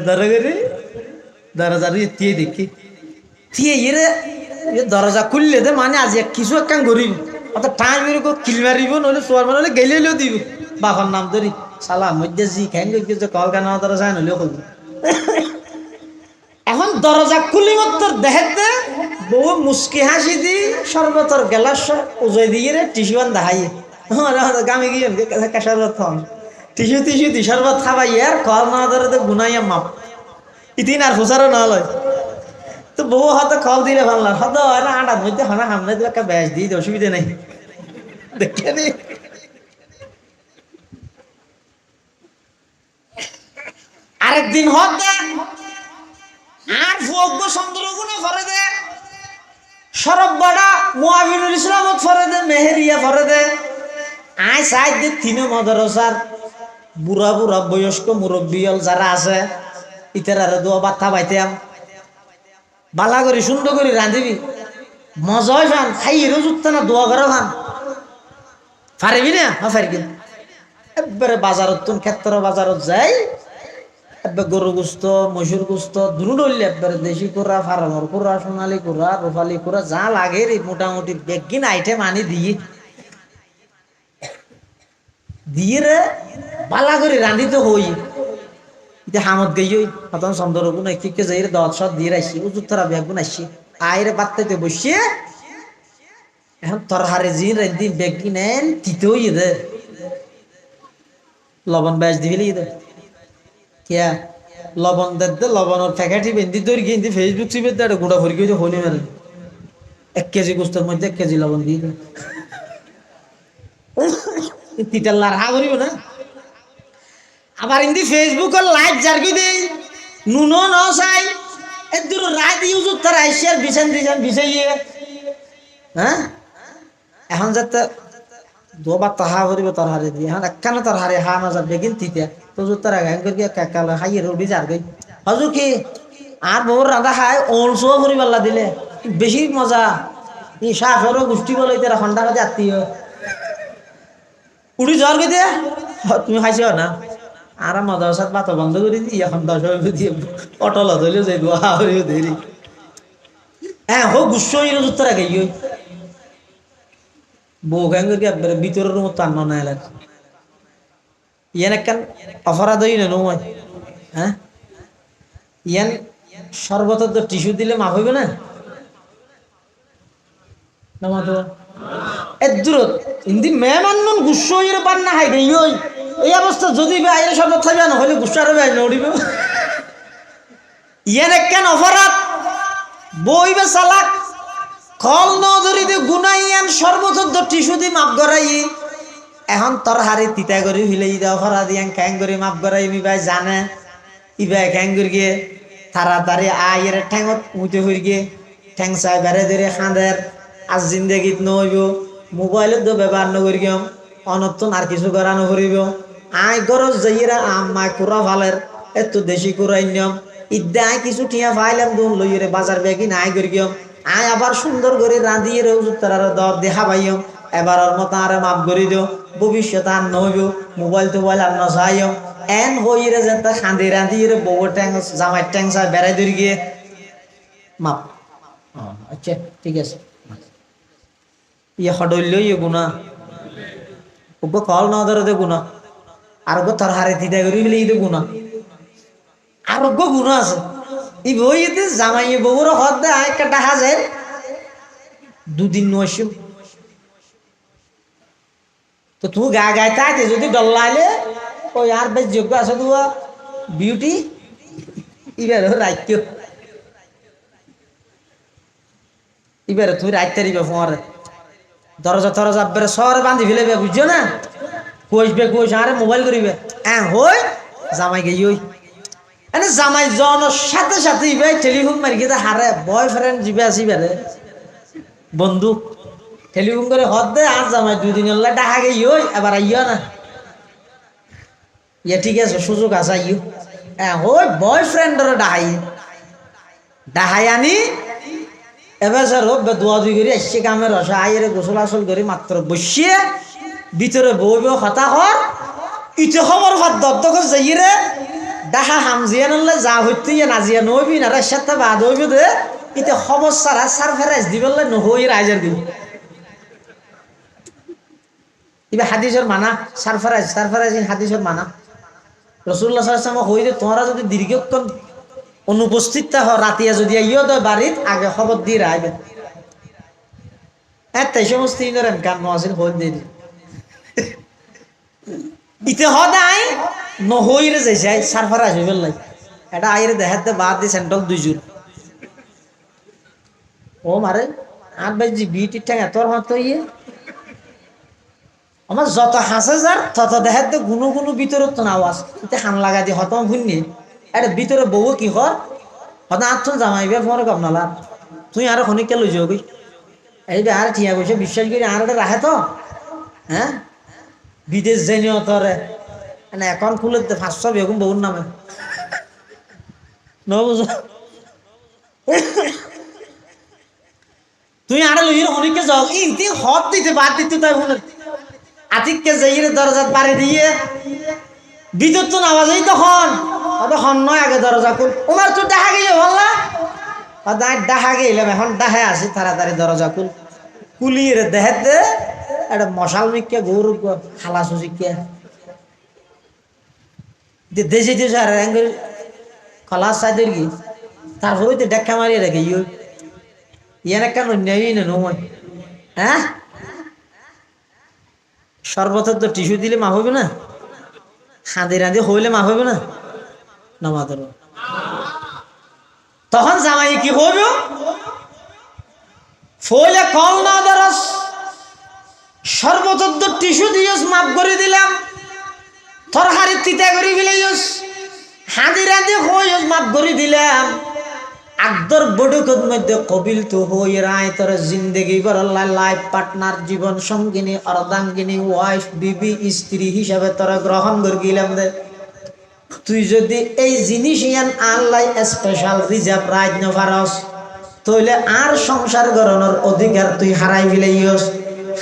ধরে করি দরজা দিয়ে দেখি দিয়ে ইয়ে দরজা খুললে দে মানে আজ কিছু একখান গরিব অত টাইম এরকম কিল মারিব নইলে চোয়ার মানে গেলেও দিব বাবার নাম ধরি সালা মধ্যে জি খ্যাং যে কলকানা দরজা নইলেও করবো এখন দরজা খুলি মত দেখতে বহু মুস্কি হাসি দি সর্বতর গেলাস উজয় দিয়ে রে টিস্যু বান দেখাই গামে গিয়ে শরবত খাওয়ান টিস্যু টিস্যু দি শরবত খাবাই আর কল না ধরে গুনাইয়া মাপ ইতিন আর ফুসারও না লয় তো বহু হয়তো কল দিলে ভাল না হয়তো আটার মধ্যে হানা হামনে দিলে একটা ব্যাস দিয়ে অসুবিধা নেই দেখে নি আরেকদিন হত আর ফুয়াব্ব চন্দ্রগুণে ফরে দে সরব বাড়া মুআবিনুল ইসলামত ফরে দে মেহেরিয়া ফরে দে আয় সাইড দে তিনো মাদ্রাসার বুড়া বুড়া বয়স্ক মুরব্বিয়ল যারা আছে ইতারারে দোয়া বাত্তা পাইতাম বালা করে সুন্দর করে রাঁধিবি মজাই ফান খাইয়েরও জুটতে না দোয়া করে ফান পারবি না হ্যাঁ পারবি একবারে বাজারত তুন ক্ষেত্র বাজারত যাই একবার গরু গুস্ত মসুর গুস্ত দুরু ডললে একবারে দেশি কুড়া ফার্মর কুড়া সোনালি কুড়া রূপালি কুড়া যা লাগে রে মোটামুটি বেগিন আইটেম আনি দিয়ে রে বালা করে রাঁধিতে হই হামত গই হতন চন্দ্রগুণ কি যাই রে দশ সদ দিয়ে রাখছি উজুর তোরা বেগুন আসছি আইরে বাত্তাইতে বসিয়ে এখন তরহারে জিন রান্ধি বেগিন এন তিতেও দে লবণ ব্যাস দিবি দে কিয়া লবণ দে লবণের প্যাকেটই বেঁধি ধরি কিন্তু ফেসবুক চিপে দে গুঁড়া ভরি গিয়ে হলি মেরে 1 কেজি গোস্তের মধ্যে 1 কেজি লবণ দিয়ে দে তিতাল্লার হা করিব না আবার ইন্দি ফেসবুকের লাইভ জারগি দেই নুনো ন চাই এদুর রায় দিয়ে উজুর তার আইসিয়ার বিছান বিছাইয়ে হ্যাঁ এখন যাতে দুবার তাহা করিব তোর হারে দিয়ে এখন একখানে তোর হারে হা নজর বেগিন তিতে তো জুত তার গান করি কাকালে খাইয়ে রবি যার গই হজুর কি আর বহু রাধা খায় অলসো করি পাল্লা দিলে বেশি মজা ই শাহরও গোষ্ঠী বলে তারা হন্ডা কাজে আত্মীয় উড়ি যাওয়ার গই দিয়ে তুমি খাইছ না আর মাদ্রাসাত বাত বন্ধ করে দিই এখন 10 দিয়ে অটল ধরলেও যাইব হাওড়িও দেরি হ্যাঁ হোক গুস্ব জুত তারা গাই বউ গান করি একবারে ভিতরের মতো আন্ন না এলাকা ইয়ান একখান অপরাধ হই না নয় হ্যাঁ ইয়ান সর্বত টিস্যু দিলে মাফ হইবে না মাতো এদূরত ইন্দি মেহমান গুস্স হইরে পান না হাই গই এই অবস্থা যদি বাইরে সর্বত থাকবে না হলে গুস্স আরো বাইরে উড়িবে ইয়ান একখান অপরাধ বইবে চালাক কল নজরিতে গুনাইয়ান সর্বচোদ্দ টিস্যু দি মাপ গড়াই এখন তোর হারে তিতা করে হিলাই দাও ফরা দিয়ান ক্যাং করে মাপ গড়াই ভাই জানে ইবাই ক্যাং করে গিয়ে তাড়াতাড়ি আয়ের ঠ্যাঙত মুতে হয়ে গিয়ে ঠ্যাং চাই বেড়ে ধরে খাঁদের আজ জিন্দগিত নইব মোবাইলত তো ব্যবহার নকরি গিয়ম অনতন আর কিছু করা নকরিব আয় গরজ যাইরা আমায় কুড়া ভালের এত দেশি কুড়াই নিয়ম ইদ্যা আয় কিছু ঠিয়া ফাইলাম দুন লইরে বাজার ব্যাগি নাই করি গিয়ম আয় আবার সুন্দর করে রাঁধিয়ে রোজুর তার দর দেখা পাইম এবার ওর মতো আরে মাপ করি দিও ভবিষ্যৎ আর নইব মোবাইল টোবাইল আর নসাইম এন হইরে যে তা খাঁদি রাঁধিয়ে বউ ট্যাং জামাই ট্যাং চা বেড়াই ধরে গিয়ে মাপ আচ্ছা ঠিক আছে ইয়ে হডইল ইয়ে গুণা ওগো কল না ধরে দে গুণা আর গো তার হারে দিদা করি ফেলে ইদে গুণা আর গো গুণা আছে ই বইতে জামাইয়ে বউর হদ দে একটা দেখা যায় 2 দিন নয়সিম তো তুই গা গায়ে তাইতে যদি ডল্লাইলে ওই আর বেশ যোগ্য আছে তো বিউটি এবার রাইত এবারে তুই রাইত তারিবে ফোঁয়ারে দরজা তরজা বেড়ে শহরে বান্ধি ফেলেবে বুঝছো না কইসবে কইস আরে মোবাইল করিবে হ্যাঁ হই জামাই গেই ওই এনে জামাই জনের সাথে সাথে ভাই টেলিফোন মারি গিয়ে হারে বয়ফ্রেন্ড জিবে আসি বেড়ে বন্ধু টেলিফোন করে হদ দে আর জামাই 2 দিন হলে ডাহা গেই ওই এবার আইও না ইয়ে ঠিক আছে সুযোগ আছে আইও হ্যাঁ ওই বয়ফ্রেন্ডরে ডাহাই আনি এবার স্যার দোয়া দুই করে আসছে কামের রসা আইরে গোসল আসল করে মাত্র বসিয়ে ভিতরে বইব হতা হর ইতে খবর ভাত দত্তক যাইরে দেখা হামজিয়া নলে যা হইতে নাজিয়া নবি না সাথে বাদ হইব দে ইতে খবর সারা সারফারাইজ দিবলে নহই রাইজার দিব ইবে হাদিসের মানা সারফারাইজ হাদিসের মানা রাসূলুল্লাহ সাল্লাল্লাহু আলাইহি ওয়াসাল্লাম হইতে তোমরা যদি দীর্ঘক্ষণ অনুপস্থিত থাক রাতিয়া যদি আইও দয় বাড়িত আগে খবর দিয়ে রাখবেন এত সমস্ত ইনরেন কান নসিল হই দিয়ে ইতে হদাই নহইরে যাইছে সারফারাইজ হইবেল লাই এটা আইরে দেখাতে বাদ দি সেন্ট্রাল দুইজুর ও মারে 8 বাজি বিটি ঠ্যাং তোর মত ইয়ে আমার যত হাসে যার তত দেখাতে গুনো গুনো ভিতরত না আওয়াজ এতে হান লাগা দি হতম ভুননি এটা ভিতরে বউ কি কর হতা আটজন জামাইবে ফোন কম নালা তুই আর খনিকে লই যাবি এই যে আর ঠিয়া বসে বিশ্বাস করি আর এটা রাখে তো হ্যাঁ বিদেশ যাইনিও তোরে মানে অ্যাকাউন্ট খুলে 500 বেগুন বউর নামে ন বুঝো তুই আর লইর খনিকে যাও ইনতি হত দিতে বাদ দিতে তাই বলে আতিককে যাইরে দরজা পারে দিয়ে বিদ্যুৎ তো আওয়াজই তখন হন নয় আগে দরজা খুল ওমার তো ডাহা গেলে বললা ডাহা গেলাম এখন ডাহে আসি তাড়াতাড়ি দরজা খুল কুলিয়ে দেখাতে একটা মশাল মিকে গরু খালা সুজিকে দেশে দেশে আর কলা সাইদের কি তারপরে তো দেখা মারিয়ে রেখে ইয়ান কেন নেই না নয় হ্যাঁ সর্বথর তো টিস্যু দিলে মাফ হবে না হাঁদি রাঁধি হইলে মাফ হবে না নামাজ তখন জামাই কি হইব ফইলে কল না দরস সর্বতত্ব টিস্যু দিয়স মাফ করে দিলাম তরকারি তিতা করে ফেলাইস হাঁদি রাঁধি হইস মাফ করে দিলাম আকদর বড়কত মধ্যে কবিল তো হই রায় তোর জিন্দেগি গরল্লা লাইফ পার্টনার জীবন সঙ্গিনী অর্ধাঙ্গিনী ওয়াইফ বিবি স্ত্রী হিসাবে তোরা গ্রহণ করে গেলাম দে তুই যদি এই জিনিস ইয়ান আল্লাহ স্পেশাল রিজার্ভ রাইট না পারস তাহলে আর সংসার গড়ানোর অধিকার তুই হারাই ফেলাইস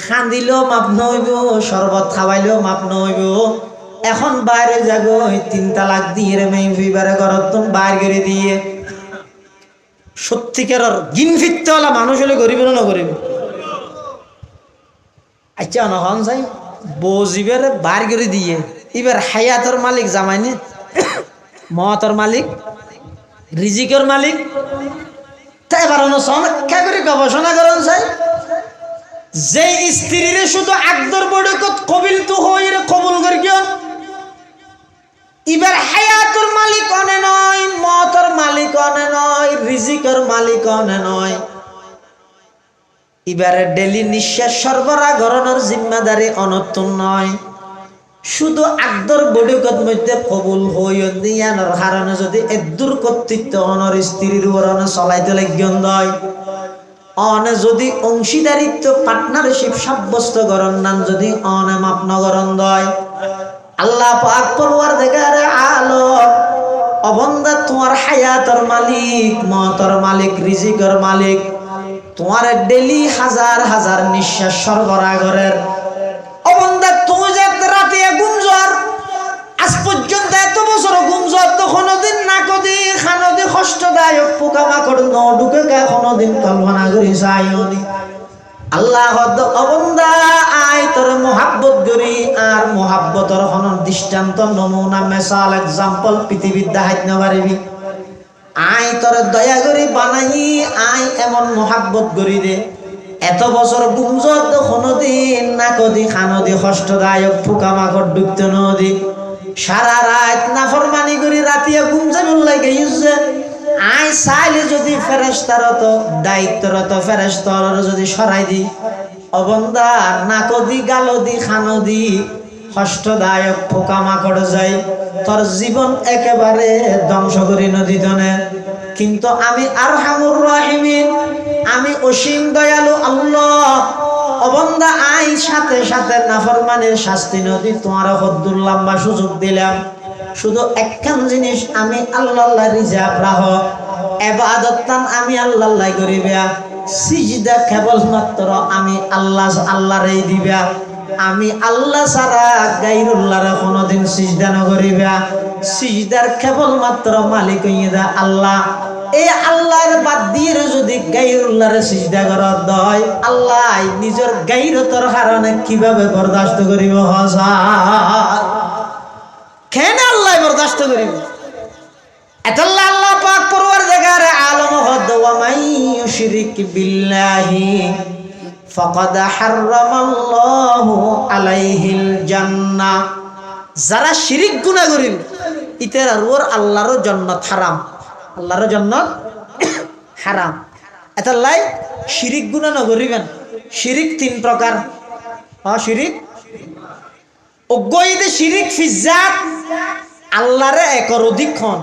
খান্দিলেও মাপ নইব শরবত খাওয়াইলেও মাপ নইব এখন বাইরে যাগো 3 তালাক দিয়ে রে মেয়ে ফিবারে ঘরত তুমি বাইর করে দিয়ে সত্যিকার গিন ফিরতেওয়ালা মানুষ হলে গরিব না গরিব আচ্ছা নহন চাই বজিবের বাইর করে দিয়ে এবার হায়াতর মালিক জামাইনে মতর মালিক রিজিকের মালিক তাই বারো সমীক্ষা করে গবেষণা করেন চাই যে স্ত্রীর শুধু আকদর বড়কত কবিল তো হই রে কবুল করি কেন এবার হায়াতর মালিক অনে নয় মতর মালিক অনে নয় রিজিকের মালিক অনে নয় এবারে ডেলি নিঃশ্বাস সরবরাহ করানোর জিম্মাদারি অনতুন নয় শুধু আকদর বড়কত মধ্যে কবুল হই দিয়ানোর কারণে যদি এদুর কর্তৃত্ব অনর স্ত্রীর উপর চলাইতে লাগিয়ন দয় অনে যদি অংশীদারিত্ব পার্টনারশিপ সাব্যস্ত করন নান যদি অনে মাপ নগরন দয় আল্লাহ পাক পরওয়ারদিগারে আলম অবন্দা তোমার হায়াতর মালিক মতর মালিক রিজিকের মালিক তোমার ডেলি হাজার হাজার নিঃশ্বাস সরবরাহ করের অবন্দা তুমি যে রাতে গুমজর আজ পর্যন্ত এত বছর গুমজর তো কোনোদিন না কদি খানদি কষ্টদায়ক পোকামাকড় ন ঢুকে গে কোনোদিন কল্পনা করি চাইনি আল্লাহ অবন্দা আয় তোর মোহাব্বত করি আর মোহাব্বতর হন দৃষ্টান্ত নমুনা মেসাল এক্সাম্পল পৃথিবীর দেখাইতে না পারিবি আয় তোর দয়া করি বানাই আয় এমন মোহাব্বত করি দে এত বছর গুমজত কোনোদিন না কদি খানদি কষ্টদায়ক পোকামাকড় ঢুকতে নদী সারা রাত নাফরমানি করি রাতিয়া গুমজানুল লাগে ইউজে আয় চাইলে যদি ফেরেশতারত দায়িত্বরত ফেরেশতার যদি সরাই দি অবন্দা নাকদি গালদি খানদি কষ্টদায়ক পোকামাকড় যায় তোর জীবন একেবারে ধ্বংস করি নদী দনে কিন্তু আমি আরহামুর রাহিমিন আমি অসীম দয়ালু আল্লাহ অবন্দা আই সাথে সাথে নাফরমানের শাস্তি নদী তোমার হদ্দুর লম্বা সুযোগ দিলাম শুধু একখান জিনিস আমি আল্লাহ রিজার্ভ রাহ ইবাদত আমি আল্লাহ করিবা সিজদা কেবলমাত্র আমি আল্লাহরে দিবা, আমি আল্লাহ ছাড়া গায়রুল্লাহরে কোনোদিন সিজদা নকরিবা। সিজদার কেবলমাত্র মালিক হইয়া আল্লাহ। এই আল্লাহর বাদ দিয়ে যদি গায়রুল্লাহরে সিজদা করা হয়, আল্লাহ নিজের গায়রতর কারণে কিভাবে বরদাস্ত করিব? কেন আল্লাহ বরদাস্ত করিব? এতাল্লাহ আল্লাহ পাক পরওয়ারদিগার আলম হদ ওয়া মান ইউশরিক বিল্লাহি ফাকাদ হারামাল্লাহু আলাইহিল জান্নাহ। যারা শিরিক গুনাহ করিল ইতার আর আল্লাহর জান্নাত হারাম, আল্লাহর জান্নাত হারাম। এতাল্লাহ শিরিক গুনাহ না করিবেন। শিরিক তিন প্রকার। শিরিক অজ্ঞইতে শিরিক ফিজাত আল্লাহরে একর অধিক হন।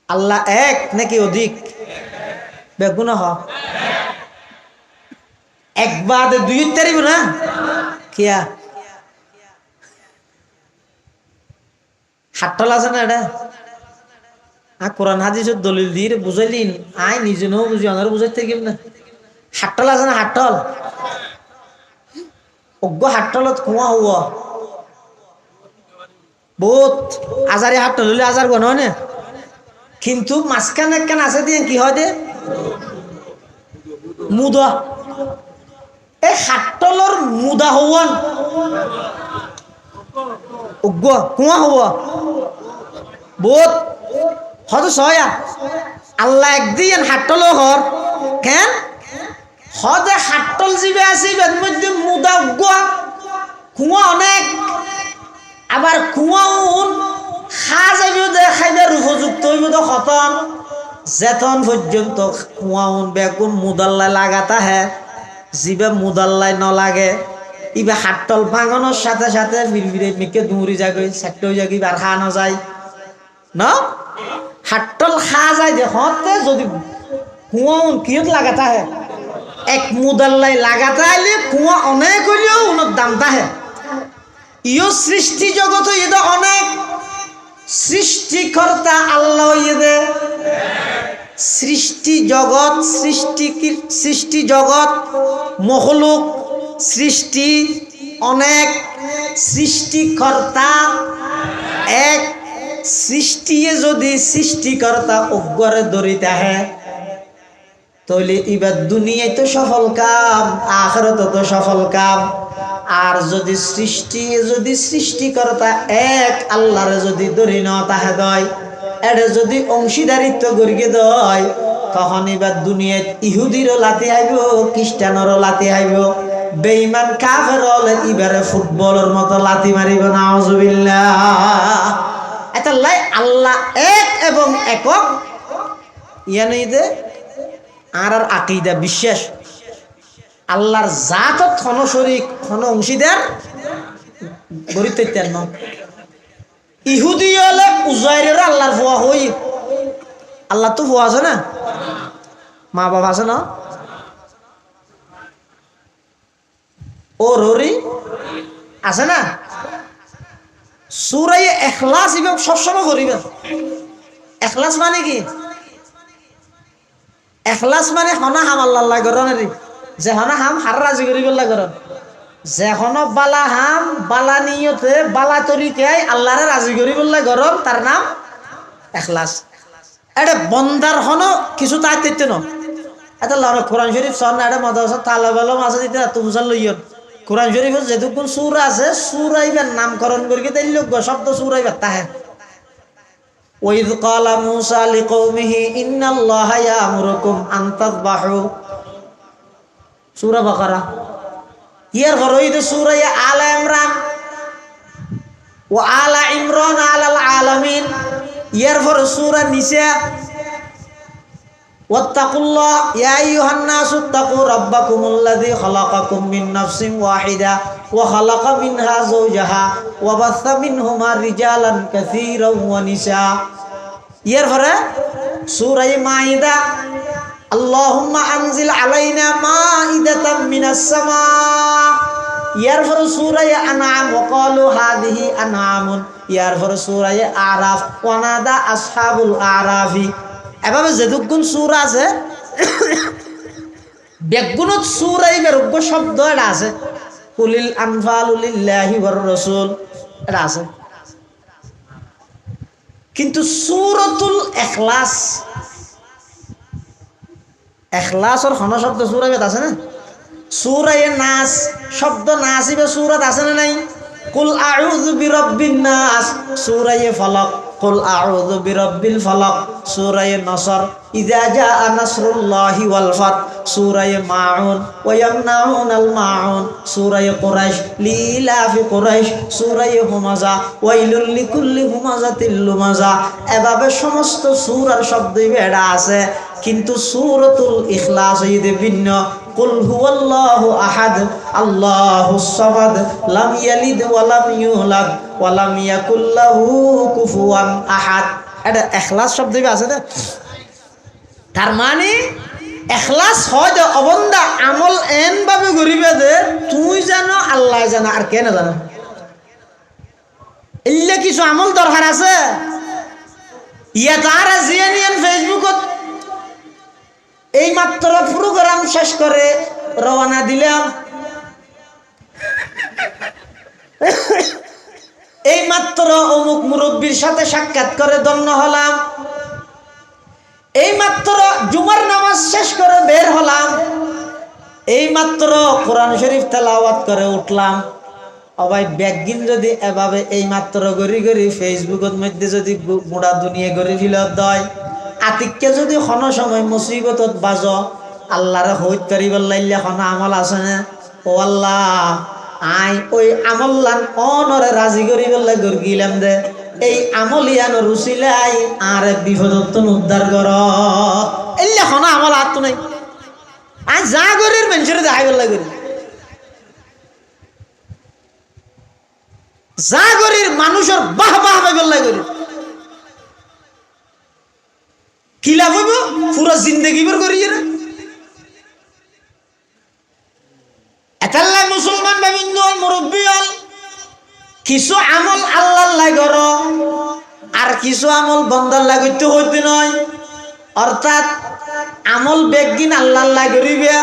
আল্লাহ এক নাকি অধিক? বেগুন হ একবার দুই তারিব না কিয়া হাট্টল আছে না? এটা কোরআন হাদিসের দলিল দিয়ে বুঝাইলিন, আই নিজে নেও বুঝি অনার বুঝাইতে গেম না। হাট্টল আছে না? হাট্টল অজ্ঞ হাট্টলত কুয়া হওয়া বহুত আজারে হাট্টল হলে আজার গণ হয় না, কিন্তু মাঝখানে একখান আছে দিয়ে কি হয় দে মুদা। এই হাট্টলর মুদা হওয়ান অজ্ঞ কুয়া হওয়া বহুত হয়তো সয়া আল্লাহ একদিন হাট্টল হর কেন হদে হাট্টল জিবে আছে এর মধ্যে মুদা অজ্ঞ কুয়া অনেক, আবার কুয়াউন খাইবে দে খাইবার উপযুক্ত হইব তো খতম যেতন পর্যন্ত কুয়াউন বেগুন মুদাল্লায় লাগাতা হে জিবে মুদাল্লায় ন লাগে ইবে হাট্টল ভাঙানোর সাথে সাথে বিড়বিড়ে মিকে দৌড়ি যাগই সেট হয়ে যাগি আর খাওয়ানো যায় না। হাট্টল খাওয়া যায় যে হতে যদি কুয়াউন কিয়ত লাগাতা হে এক মুদাল্লায় লাগাতা হলে কুয়া অনেক হইলেও উনার দামটা হে। ইও সৃষ্টি জগৎ ইদে অনেক, সৃষ্টিকর্তা আল্লাহ ইদে সৃষ্টি জগৎ সৃষ্টি জগৎ মখলুক সৃষ্টি অনেক, সৃষ্টিকর্তা এক। সৃষ্টিয়ে যদি সৃষ্টিকর্তা অজ্ঞরে ধরিতে আহে তাহলে এবার দুনিয়ায় তো সফল কাম, আখিরাতে তো সফল কাম। আর যদি সৃষ্টিকর্তা এক আল্লাহরে যদি ধরি ন তাহে দয় এটা যদি অংশীদারিত্ব করিয়ে দয় তখন এবার দুনিয়ায় ইহুদিরও লাতি আইব, খ্রিস্টানেরও লাতি আইব, বেঈমান কাফের হলে এবারে ফুটবলের মতো লাতি মারিব। নাউজুবিল্লাহ। এটা লাই আল্লাহ এক এবং একক ইয়ানি দে আর আকীদা বিশ্বাস আল্লাহর জাতত কোন শরীক কোন অংশীদার গরিতে তেন ইহুদি হলে উজাইরের আল্লাহর ফুয়া হই, আল্লাহ তো ফুয়া আছে না, মা বাবা আছে না, ও ররি আছে না। সূরা ইখলাস ইবে সবসময় করিবেন। ইখলাস মানে কি? ইখলাস মানে হনা হাম আল্লাহ গরনেরি যে হনা হাম হার রাজি করিবেল্লা গরন, যে হন বালা হাম বালা নিয়তে বালা তরিকায় আল্লাহরে রাজি করিবেল্লা গরন, তার নাম ইখলাস। এটা বন্দার হন কিছু তাইতে ন এটা লড় কোরআন শরীফ সন না, এটা মাদ্রাসা তালাব আলম আছে দিতে তো বুঝাল লইয়ন। কোরআন শরীফে যেটুকুন সূরা আছে সূরাইবার নামকরণ করিকে তাই লোক শব্দ সূরাইবার তাহে। ওয়াইদ ক্বালা মূসা লিকওমিহি ইন্নাল্লাহা ইয়ামুরুকুম আন তাযবাহু, সূরা বাকারা। ইয়ার ঘরইদ সূরা আলা ইমরান ওয়া আলা ইমরান আলাল আলামিন। ইয়ার পর সূরা নিসা ওয়াত্তাকুল্লাহ ইয়া আইয়ুহান নাসু তাকু রাব্বাকুমুল্লাযী খালাকাকুম মিন নাফসিন ওয়াহিদা ওয়া খালাকা মিনহা যাওজাহা ওয়া বাসসা মিনহুমা রিজালান কাসীরান ওয়া নিসা। এর পরে সূরা মাইদা আল্লাহুম্মা আনজিল আলাইনা মাইদাতাম মিনাস সামা। এর পরে সূরা আনআম ওয়া ক্বালু হাযিহি আনআমুন। এর পরে সূরা আরাফ ওয়া নাদা আসহাবুল আরাফি। এভাবে যেদুগুণ সুর আছে বেগুনত সুর এই বেরোগ্য শব্দ এটা আছে, কুলিল আনফালু লিল্লাহি ওয়ার রাসূল এটা আছে। কিন্তু সূরাতুল ইখলাস, ইখলাসর হন শব্দ সূরায় আছে না? সূরায়ে নাস শব্দ নাসিবে সূরাত আছে না নাই? কুল আউযু বিরাব্বিন নাস সূরায়ে ফালাক, কুল আউযু বিরাব্বিল ফালাক সূরায়ে নসর, ইযা জাআ নাসরুল্লাহি ওয়াল ফাত সূরায়ে মাউন, ওয়া ইয়ামনাউনাল মাউন সূরায়ে কুরাইশ, লিলাফি কুরাইশ সূরায়ে হুমাযা, ওয়াইলুল লিকুল্লি হুমাযাতিল লুমাযা। এভাবে সমস্ত সূরার শব্দই বেড়া আছে। কিন্তু সূরাতুল ইখলাস হইতে ভিন্ন। কুল হুয়াল্লাহু আহাদ আল্লাহুস সামাদ লাম ইয়ালিদ ওয়া লাম ইউলাদ ওয়া লাম ইয়াকুল লাহু কুফুয়ান আহাদ, এটা ইখলাস শব্দ আছে না? তার মানে ইখলাস হয় যে অবন্দা আমল এন ভাবে গরিবে দে তুই জানো আল্লাহ জানো আর কে না জানো। ইল্লে কিছু আমল দরকার আছে। ইয়া তারা জিয়ানিয়ান ফেসবুকত এই মাত্র প্রোগ্রাম শেষ করে রওনা দিলাম, এই মাত্র অমুক মুরব্বীর সাথে সাক্ষাৎ করে ধন্য হলাম, এই মাত্র জুমার নামাজ শেষ করে বের হলাম, এই মাত্র কোরআন শরীফ তেলাওয়াত করে উঠলাম। অবাই ব্যাগিন যদি এভাবে এই মাত্র গড়ি গড়ি ফেসবুকের মধ্যে যদি গোড়া দুনিয়া গড়ি ফিলত দেয়, আতিককে যদি কোনো সময় মুসিবতত বাজ আল্লাহরে হইত করিবার লাইলে কোনো আমল আছে না? ও আল্লাহ আই ওই আমল্লান অনরে রাজি করিবার লাই গিলাম দে, এই আমলিয়ান রুচিলাই আর বিপদত উদ্ধার কর। এলে কোনো আমল আর তো নাই। আই যা গরির মানুষের দেখাইবার লাই করি, যা গরির মানুষের বাহ বাহ পাইবার লাই করি। কি লাভ হইব? পুরো জিন্দগি বের করি রে। এতাল্লাই মুসলমান বিভিন্ন মুরব্বী হল কিছু আমল আল্লাহর লাই কর আর কিছু আমল বন্দার লাই করতে হইতে নয়। অর্থাৎ আমল বেগিন আল্লাহর লাই করিবে,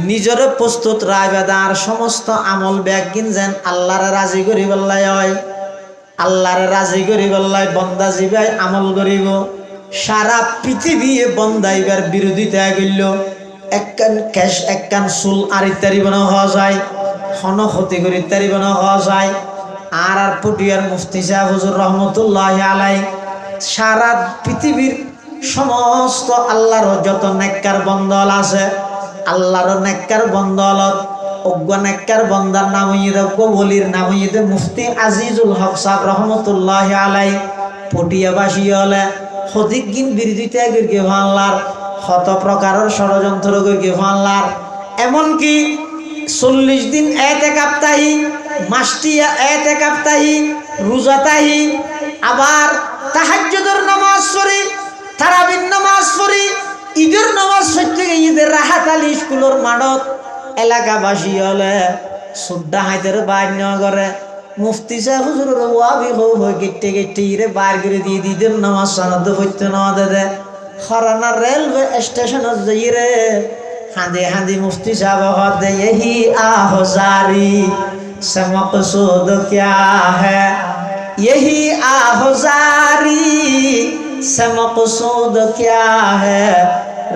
নিজরে প্রস্তুত রাখবে আর সমস্ত আমল বেগিন যেন আল্লাহরে রাজি করিবার লাই হয়। আল্লাহরে রাজি করিবার লাই বন্দা জিবাই আমল করিব। সারা পৃথিবী বন্দাইবার বিরোধিতা গেল, একখান ক্যাশ একখান চুল আর ইত্যাদি বানা হওয়া যায়, হন ক্ষতি করে ইত্যাদি বানা হওয়া যায়। আর আর পটিয়ার মুফতি সাহেব হুজুর রহমতুল্লাহ আলাই সারা পৃথিবীর সমস্ত আল্লাহর যত নেককার বন্দল আছে, আল্লাহর নেককার বন্দলত অজ্ঞ নেককার বন্দার নাম হইতে বলির নাম হইতে মুফতি আজিজুল হক সাহেব রহমতুল্লাহ আলাই পটিয়াবাসী হলে সঠিকগিন বিরোধিতা করি ভাল্লার, শত প্রকারের ষড়যন্ত্র করি ভাল্লার। এমনকি 40 দিন এতেকাপ তাহি, মাসটিয়া এতেকাপ তাহি, রোজা তাহি, আবার তাহাজ্জুদের নামাজ পড়ি, তারাবির নামাজ পড়ি, ঈদের নামাজ পড়তে গিয়ে ঈদের রাহাত আলী স্কুলের মাঠত এলাকাবাসী হলে সুদ্দা হাইতের বাইর নেওয়া করে। মুফতি সাহেব হুজুরের ওয়াবি হই গেটে গেটে ইরে বাইর করে দিয়ে ঈদের নামাজ সনদ পড়তে নেওয়া দে। হরানা রেলওয়ে স্টেশনত যাই রে হাঁদে হাঁদি মুফতি সাহেব হদ দে यही आहुजारी से मकसूद क्या है, यही आहुजारी से मकसूद क्या है,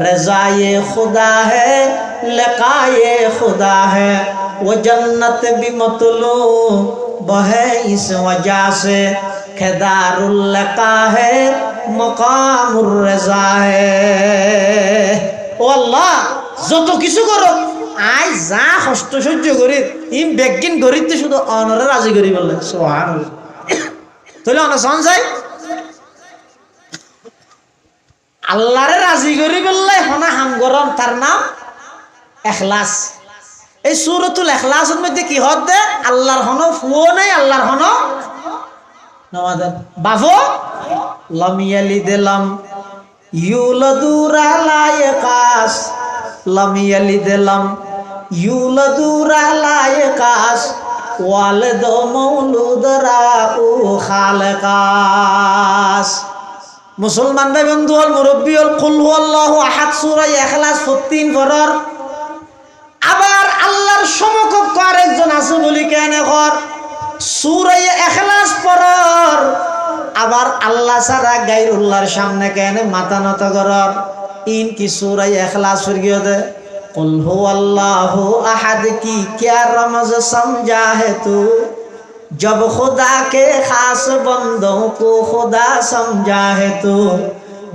रज़ाए खुदा है लिक़ाए खुदा है, वो जन्नत भी मतलूब है इस वजह से कि दारुल लिक़ा है मकामुर रज़ा है। ও আল্লাহ যত কিছু করো আই যা কষ্ট সহ্য করি ইম বেগিন করিতে শুধু অনরে রাজি করি বললে সুবহানাল্লাহ। তাহলে অন সঞ্জয় আল্লাহরে রাজি করি বললে হনা হাম গরম, তার নাম ইখলাস। এই সূরাতুল ইখলাসের মধ্যে কি হদ দে আল্লাহর হনো ফুও নাই, আল্লাহর হনো নামাদার বাফো লাম ইয়ালিদ লাম ইউলাদু লা ইয়াকাস, লাম ইয়ালিদ লাম ইউলাদু লা ইয়াকাস, ওয়ালিদ মাউলুদ রাউ খালকাস। মুসলমান ভাই বন্ধু হল মুরব্বী হল কুল হুয়াল্লাহু আহাদ সূরা ইখলাস 14 পড়ার। আবার আল্লাহর সমকক্ষ আরেকজন আছে বলি কেন কর সূরা ইখলাস পড়ার। আবার আল্লাহ ছাড়া গায়রুল্লাহর সামনে কেন মাথা নত করার। ইন কি সূরা ইখলাস পড়িয়ে দে কুল হুয়াল্লাহু আহাদ কি क्या रमज समझा है तू जब खुदा के खास बंदों को खुदा समझा है तू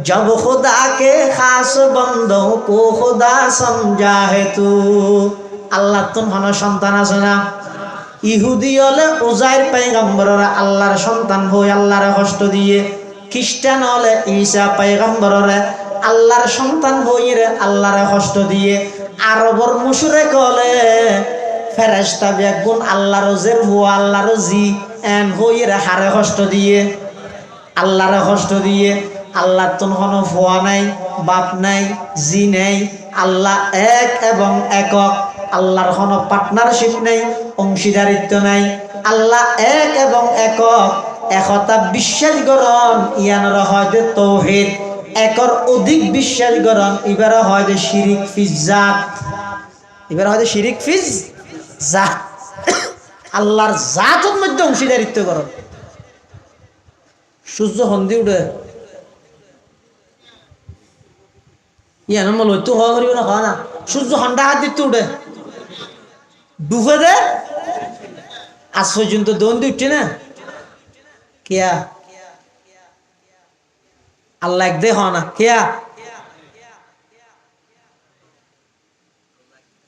जब खुदा के खास बंदों को खुदा समझा है तू। আল্লাহ তো ভালো সন্তান আছে না? ইহুদি হলে উজাইর পয়গম্বররা আল্লাহর সন্তান হই আল্লাহর কষ্ট দিয়ে, খ্রিস্টান হলে ঈসা পয়গম্বররা আল্লাহর সন্তান হই রে আল্লাহর কষ্ট দিয়ে, আরবর মুশরিক হলে ফেরেশতা বেগুন আল্লাহর জের হুয়া আল্লাহর জি এন হই রে হারে কষ্ট দিয়ে আল্লাহর কষ্ট দিয়ে। আল্লাহ তো কোনো ফুয়া নাই, বাপ নাই, জি নাই, আল্লাহ এক এবং একক। আল্লাহর কোনো পার্টনারশিপ নেই, অংশীদারিত্ব নাই। আল্লাহ এক এবং একক, একতা বিশ্বাস করন ইয়ানর হয় যে তাওহীদ, একর অধিক বিশ্বাস করন এবারে হয় যে শিরিক ফিজ জাত, এবারে হয় যে শিরিক ফিজ জাত। আল্লাহর জাতের মধ্যে অংশীদারিত্ব করন। সূর্য হন্দি উঠে ইয়ান মল হইতো হওয়া করিব না খাওয়া না, সূর্য হন্ডা হাত দিতে উঠে ডুবে দে আজ পর্যন্ত দন্দি উঠছে না কেয়া আল্লাহ এক দে হওয়া না কেয়া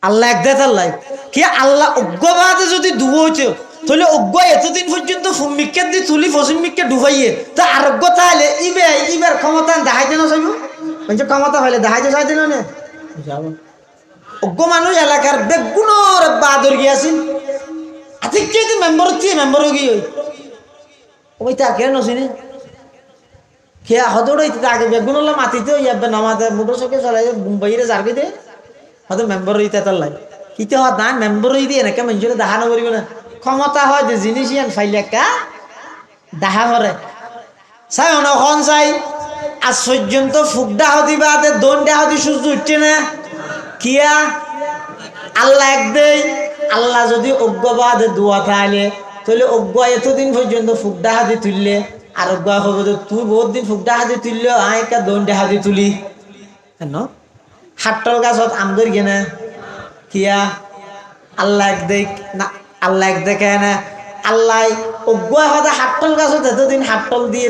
আল্লাহ এক দে তাল্লাই কে আল্লাহ অজ্ঞবাদে যদি ডুবো হইতো তাহলে অজ্ঞ এতদিন পর্যন্ত ফুমিকে দিয়ে তুলি ফসিমিকে ডুবাইয়ে তা আরোগ্য তাহলে ইবার ক্ষমতা দেখাইতে না চাইব ক্ষমতা হইলে দেখাইতে চাইতে না যাব অজ্ঞ মানুষ এলাকার বেগুনের বাদর গিয়াছিল আতিকে মেম্বার দিয়ে মেম্বার গিয়ে ওই তাকে নছিনে খেয়া হদড়ই আগে বেগুন মাতিতে ইয়াবে নামাতে মোটর সাইকেল চালাই মুম্বাইরে যারগে দে হয়তো মেম্বার হইতে তার লাই কিতে হয় না মেম্বার হই দিয়ে নাকি মানুষের দেখানো করিব না ক্ষমতা হয় যে জিনিস ইয়ান ফাইলে কা দেখা করে চাই অনখন চাই আজ পর্যন্ত ফুকডা হদি বাদে দণ্ডা হদি সূর্য উঠছে না কিয়া আল্লাহ এক দেই। আল্লাহ যদি অজ্ঞবাদে দোয়া তাহলে তাহলে অজ্ঞ এতদিন পর্যন্ত ফুকডা হাদি তুললে আর অজ্ঞ হব তুই বহুত দিন ফুকডা হাদি তুললে আয় একটা দণ্ডা হাদি তুলি কেন হাট্টল গাছত আমদের গেনা কিয়া আল্লাহ এক দেখ না আল্লাহ এক দেখে না আল্লাহ অজ্ঞ হতে হাট্টল গাছত এতদিন হাট্টল দিয়ে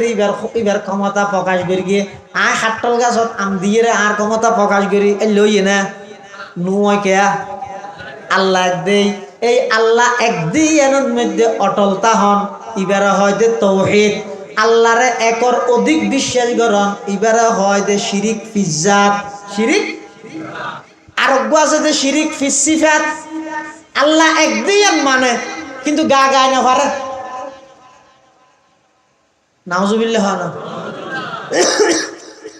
এবার ক্ষমতা প্রকাশ করি গিয়ে আয় হাট্টল গাছত আম দিয়ে আর ক্ষমতা প্রকাশ করি লইয়ে না নুয় কেয়া আল্লাহ এক দেই। এই আল্লাহ একদিনের মধ্যে অটলতা হন এবারে হয় যে তাওহীদ, আল্লাহরে একর অধিক বিশ্বাস করন এবারে হয় যে শিরিক ফিজ্জাত, শিরিক আরোগ্য আছে যে শিরিক ফিজ সিফাত। আল্লাহ একদিন মানে কিন্তু গা গায় না পারে নাউজুবিল্লাহ না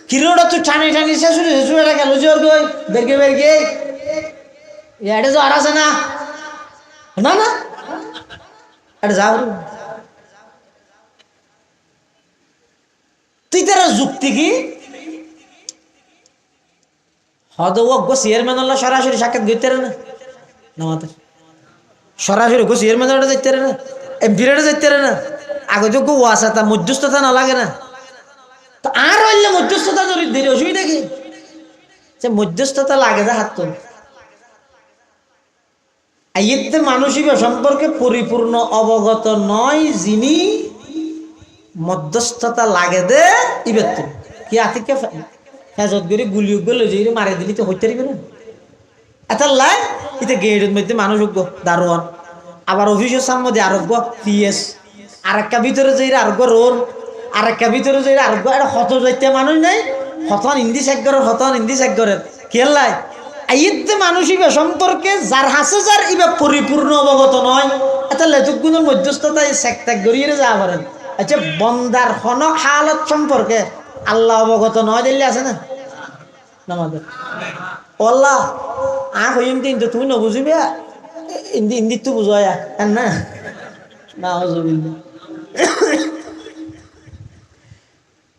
কিরোটা তুই টানি টানি শেষ হয়ে গেল জোর গই বেরগে বেরগে ইয়ারে তো আর আছে না না না আরে যাও তুই তারা যুক্তি কি হদ ও চেয়ারম্যান আল্লাহ সরাসরি সাক্ষাৎ গইতে না নামাতে সরাসরি চেয়ারম্যান যাইতে না এমপিরা যাইতে না আগে যোগ্য ও আছে তা মধ্যস্থতা না লাগে না তো আর হইলে মধ্যস্থতা যদি দেরি অসুবিধা কি যে মধ্যস্থতা লাগে যা হাত তো আইতে মানসিক সম্পর্কে পরিপূর্ণ অবগত নয় যিনি মধ্যস্থতা লাগে দে ইবেত কি আতিকে হেজত গরি গুলি গলে যে মারে দিলি তো হইতে পারবে না এত লাই ইতে গেটের মধ্যে মানুষ দারোয়ান আবার অফিসের সামনে আরোগ্য পিএস আর একটা ভিতরে যাই আরোগ্য রোল আর একটা ভিতরে যাই আরোগ্য এটা হত যাইতে মানুষ নাই হতন হিন্দি সেক্টরের হতন হিন্দি সেক্টরের কেলাই আইতে মানসিক সম্পর্কে যার হাসে যার ইবা পরিপূর্ণ অবগত নয় এটা লেতুকগুলোর মধ্যস্থতায় সেক্টাক গড়িয়ে যাওয়া পারেন। আচ্ছা বন্দার হন হালত সম্পর্কে আল্লাহ অবগত নয় দিল্লি আছে না আমাদের আল্লাহ আখ হইম কিন্তু তুমি নবুঝিবে ইন্দি তো বুঝায় না না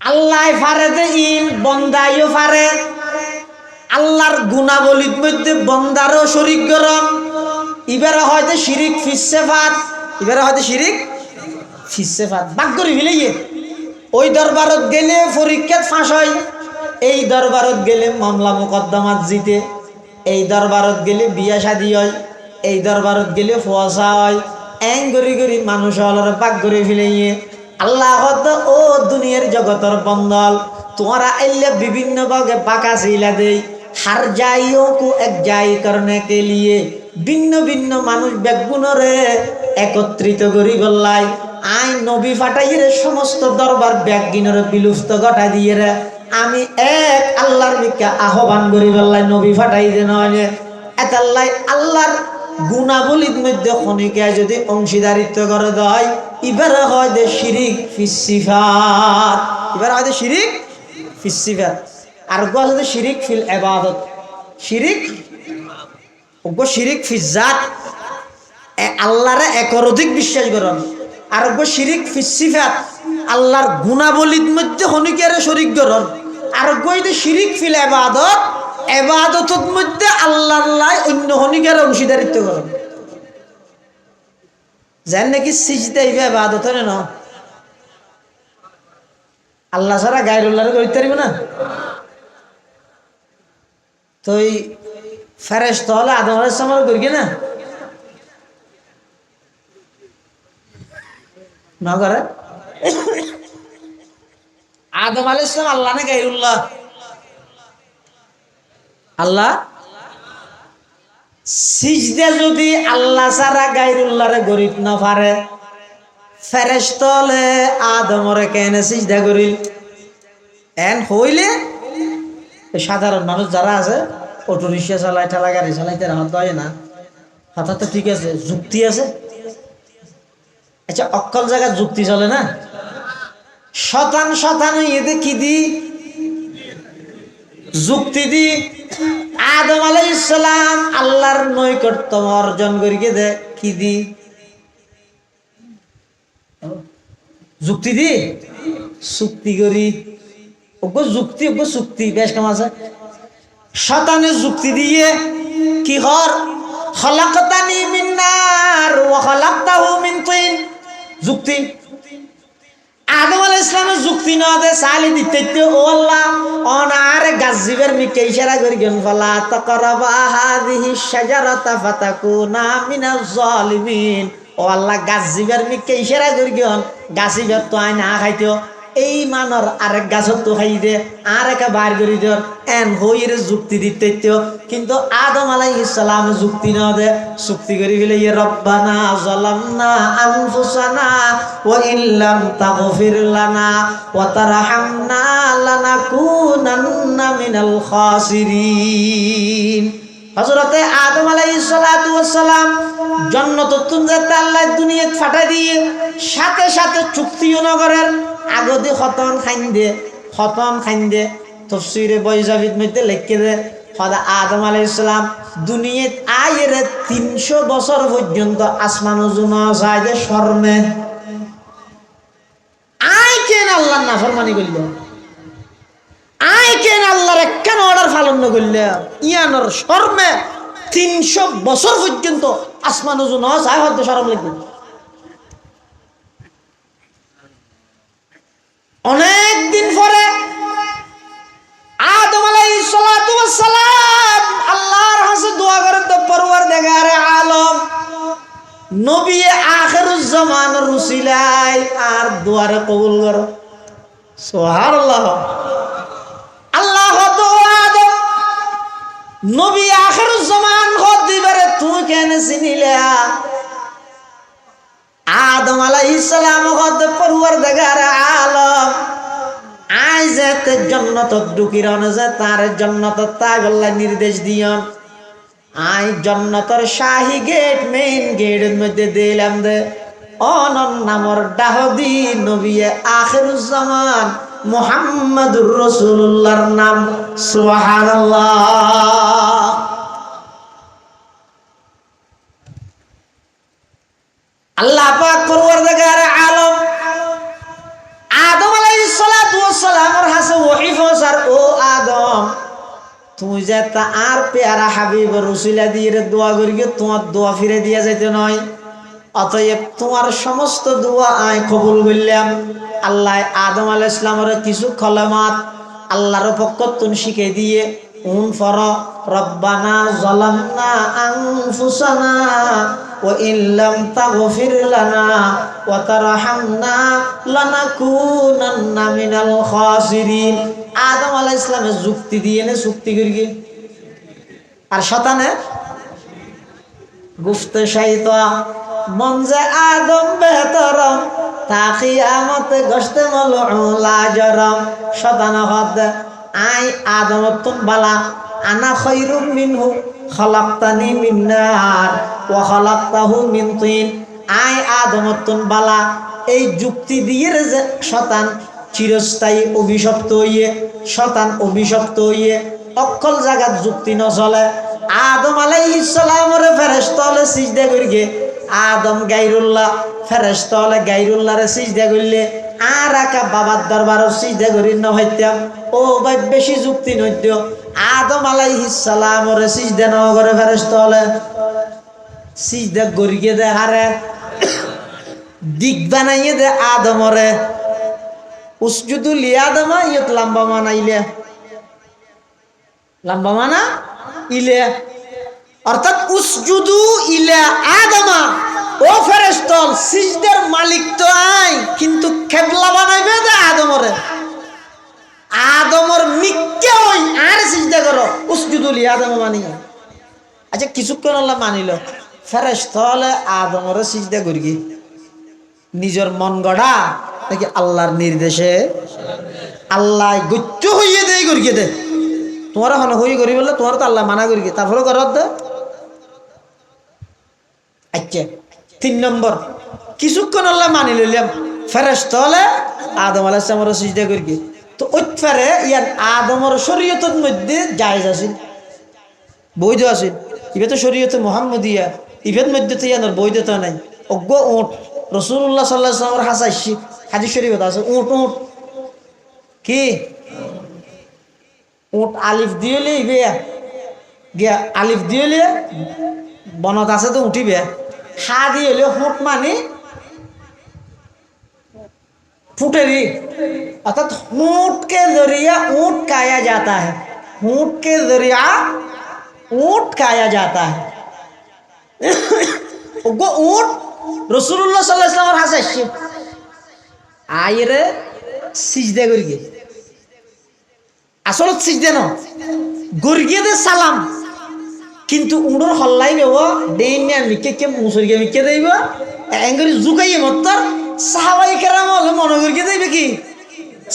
আল্লাহ ফারে যে ইন বন্দাইও ফারে আল্লাহর গুণাবলীর মধ্যে বন্দারও শরীক গরম এবারে হয়তো শিরিক ফিসেফাত এবারে হয়তো শিরিক ফিসেফাত বাক করে ফেলে ওই দরবারত গেলে পরীক্ষাত ফাঁস হয় এই দরবারত গেলে মামলা মোকদ্দমাত জিতে এই দরবারত গেলে বিয়া শাদী হয় এই দরবারত গেলে ফোয়াশা হয় এং গরি গরি মানুষ হলর বাক করে ফেলে আল্লাহ ও দুনিয়ার জগতর বন্দল তোমারা আইলে বিভিন্ন ভাগে পাকা ছিলা দেই हर जाइयों को एक जाई करने के लिए भिन्न भिन्न मानुष बेगुनरे एकत्रित करी गल्लाई आई नबी फाटाई रे समस्त दरबार बेगिनरे बिलुप्त घटा दिए रे आमी एक आल्लाहर मिक्का आह्वान करी गल्लाई नबी फाटाई दे नय एताल्लाई आल्लाहर गुणावलीर मध्य खनिके यदि अंशीदारित्व करे देय इबारे हय दे शिरिक फिस सिफात इबारे हय दे शिरिक फिस सिफात আর গো শিরিক ফিল ইবাদত শিরিক ওগো শিরিক ফিজাত আল্লাহরে একের অধিক বিশ্বাস করন আর গো শিরিক ফিস সিফাত আল্লাহর গুণাবলীর মধ্যে হনিকারে শরীক করন আর গো এই শিরিক ফিল ইবাদত ইবাদতের মধ্যে আল্লাহর লাই অন্য হনিকারে অংশীদারিত্ব করন জান নাকি সিজদা ইবাদত না আল্লাহ ছাড়া গায়রুল্লাহরে কইতে পারিব না तो फरिश्ता हले आदम अलैहिस्सलाम करिए ना करे आदम अलैहिस्सलाम अल्लाह ने गायरुल्लाह अल्लाह सिजदा যদি আল্লাহ ছাড়া গায়রুল্লাহরে করিত না পারে ফেরেশতা হলে আদমরে কেন সিজদা করিল এন হইলে সাধারণ মানুষ যারা আছে অটো রিক্সা চালায় ঠেলা গাড়ি চালাইতে হাত হয় না হাত তো ঠিক আছে যুক্তি আছে আচ্ছা অক্কল জায়গা যুক্তি চলে না শতান শতান এতে কি দি যুক্তি দি আদম আলাইহিস সালাম আল্লাহর নৈকট্য অর্জন করিকে দে কি দি যুক্তি দি চুক্তি করি ওগো যুক্তি ওগো চুক্তি বেশ কাম আছে শতানে যুক্তি দিয়ে কি হর খলাকতানি মিন নার ওয়া খলাকতাহু মিন তিন যুক্তি আদম আলাইহিস সালামের যুক্তি না দে সালি দিতে ও আল্লাহ অনারে গাজিবের মিকে ইশারা করি গন ফালা তাকরাবা হাযিহি শাজারাতা ফাতাকুনা মিনাজ জালিমিন ও আল্লাহ গাজিবের মিকে ইশারা করি গন গাজিবের তো আই না খাইতো এই মানর আরেক গাছত তো খাই দে আর একা বার করি দে এন হইর যুক্তি দিতে কিন্তু আদম আলাইহিস সালাম যুক্তি না দে চুক্তি করি ফেলে রব্বানা যালামনা আনফুসানা ওয়া ইল্লাম তাগফির লানা ওয়া তারহামনা লানাকুনান্না মিনাল খাসিরিন হযরতে আদম আলাইহিস সালাতু ওয়াস সালাম জান্নাতুন যাতে আল্লাহ দুনিয়াত ফাটাই দিয়ে সাথে সাথে চুক্তিও না করেন আগদি খতন খাইন্দে তাফসীরে বাইজাবিদ মধ্যে লিখে দে খোদা আদম আলাইহিস সালাম দুনিয়াত আয়ের 300 বছর পর্যন্ত আসমান ও জুনা যায় শর্মে আই কেন আল্লাহর নাফরমানি করল আই কেন আল্লাহর কেন অর্ডার পালন করল ইয়ানোর শর্মে 300 বছর পর্যন্ত আসমান ও জুনা যায় হতে শরম লাগবে অনেক দিন পরে আদম আলাইহিস সালাতু ওয়াস সালাম আল্লাহর কাছে দোয়া করেন তো পরওয়ারদিগার আলম নবী আখিরুজ জামানের রসুলাই আর দোয়ারে কবুল কর সুবহানাল্লাহ আল্লাহ তো আদম নবী আখিরুজ জামান হদ দিবারে তুই কেন চিনিলা आदम अलैहिस्सलाम हद परवरदिगार आलम आय जेते जन्नतत ढुकिरन जे तार जन्नतत तागल्ला निर्देश दियन आय जन्नतर शाही गेट मेन गेटेर मध्य दिलाम दे अनन नामर डाहदी नबी आखिरुज zaman मुहम्मदुर रसूलुल्लाहर नाम सुबहानाल्लाह अल्लाह पाक परवरदिगार आलम आदम अलैहिस सलातु वस सलाम তুমি যে তা আর পেয়ারা হাবিব রসুলা দিয়ে দোয়া করি তোমার দোয়া ফিরে দিয়া যাইতে নয়। অতএব তোমার সমস্ত দোয়া আয় কবুল করলাম। আল্লাহ আদম আলাইহিস সালামের কিছু কলেমাত আল্লাহর পক্ষ থেকে শিখিয়ে দিয়ে ফর রব্বানা যালামনা আনফুসানা ওয়া ইল্লাম তাগফির লানা ওয়া তারহামনা লানাকুনান্না মিনাল খাসিরিন। আদম আলাইহিস সালামের যুক্তি দিয়ে না চুক্তি করি আর শতানে গুফতে শাইতা মন যে আদম বেহতরম তা কিয়ামতে গশতে মালউলা জরম। শতানে হদ আই আদমতুন বালা আনা খায়রুম মিনহু খালাকতানি মিন নার ওয়া খালাকতাহু মিন তিন। আই আদমতুন বালা এই যুক্তি দিয়ে যে শতান চিরস্থায়ী অভিশপ্ত হইয়ে শতান অভিশপ্ত হইয়ে অকল জায়গাত যুক্তি ন চলে। আদম আলাইহিস সালামের ফেরেশতা হলে সিজদা করিগে আদম গায়রুল্লাহ ফেরেশতা হলে গায়রুল্লাহরে সিজদা করলে আর একা বাবার দরবারও সিজদা করি ন হইতাম। ও ভাই বেশি যুক্তি নইত আদম আলাইহিস সালামের সিজদা ন করে ফেরেশতা হলে সিজদা করিগে দে হারে দিক বানাইয়ে দে আদমরে উসজুদু লিয়াদমা ইয়ত লম্বা মানাইলে লম্বা মানা ইলে অর্থাৎ উসজুদু ইলা আদমা। ও ফেরেশতা সিজদার মালিক তো আই কিন্তু কিবলা বানাইবে দে আদমরে। আদমর মিক্কে ওই আর সিজদা করো উসজুদু লিয়াদমা মানিয়া। আচ্ছা কিছুক্ষণ আল্লাহ মানিল ফেরেশতা হলে আদমরে সিজদা করি নিজের মন গড়া নাকি আল্লাহর নির্দেশে আল্লাহ গচ্য হইয়ে দেয় করিয়ে দে তোমার হন হই করি বললে তোমার তো আল্লাহ মানা করি তারপরে করার দে। আচ্ছা 3 নম্বর কিছুক্ষণ আল্লাহ মানি লইলাম ফেরেশতা হলে আদম আলাইহিস সালামের সিজদা করি তো ওইফারে ইয়ার আদমের শরীয়তের মধ্যে জায়েজ আছে বৈধ আছে। ইবে তো শরীয়তে মুহাম্মদিয়া ইবের মধ্যে তো ইয়ার বৈধতা নাই। অজ্ঞ উট রাসূলুল্লাহ সাল্লাল্লাহু আলাইহি ওয়াসাল্লামের হাসাইছি হাদিস শরীফত আছে উট উট কি উট আলিফ দিলে ইবে গিয়া আলিফ দিলে বনত আছে তো উঠিবে হা দিলে হুট মানে ফুটেরি अर्थात ऊंट के जरिया ऊंट खाया जाता है। ऊंट के जरिया ऊंट खाया जाता है। वो ऊंट रसूलुल्लाह सल्लल्लाहु अलैहि वसल्लम हासाइছে আইরে সিজদা করিগে আসলে সিজদা ন গরিগে দে সালাম কিন্তু উড়র হল্লাই বেও দেইনা মিকে কে মুসরিগে মিকে দেইব এঙ্গরি জুকাইয়ে মত্তর সাহাবাই কেরাম হল মনে করিয়ে দেইবে কি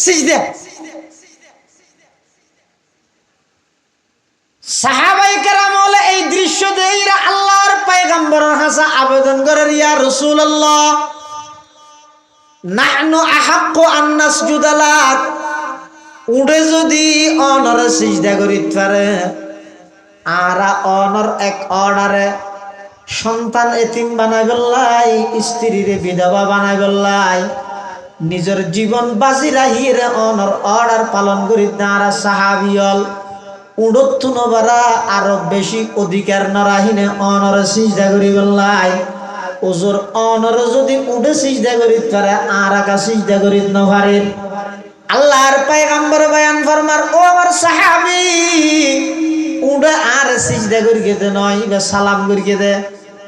সিজদা। সাহাবাই কেরাম হলে এই দৃশ্য দেইরা আল্লাহর পয়গম্বরের কাছে আবেদন করে ইয়া রাসূলুল্লাহ নাহনু আহাক্কু আন নাসজুদা লাক উড়ে যদি অনর সিজদা করিত পারে আর অনর এক অর্ডারে সন্তান এতিম বানাই বললাই স্ত্রীরে বিধবা বানাই বললাই নিজের জীবন বাজি রাহিরে অনর অর্ডার পালন করিত না আর সাহাবিয়ল উড়ত নবারা আরো বেশি অধিকার নরাহিনে অনর সিজদা করি বললাই ওজোর অনর যদি উড়ে সিজদা করিত পারে আর একা সিজদা করিত না পারে। আল্লাহর পয়গম্বর বয়ান ফরমার ও আমার সাহাবী উড়ে আর সিজদা করিয়ে দে নয় ইবে সালাম করিয়ে দে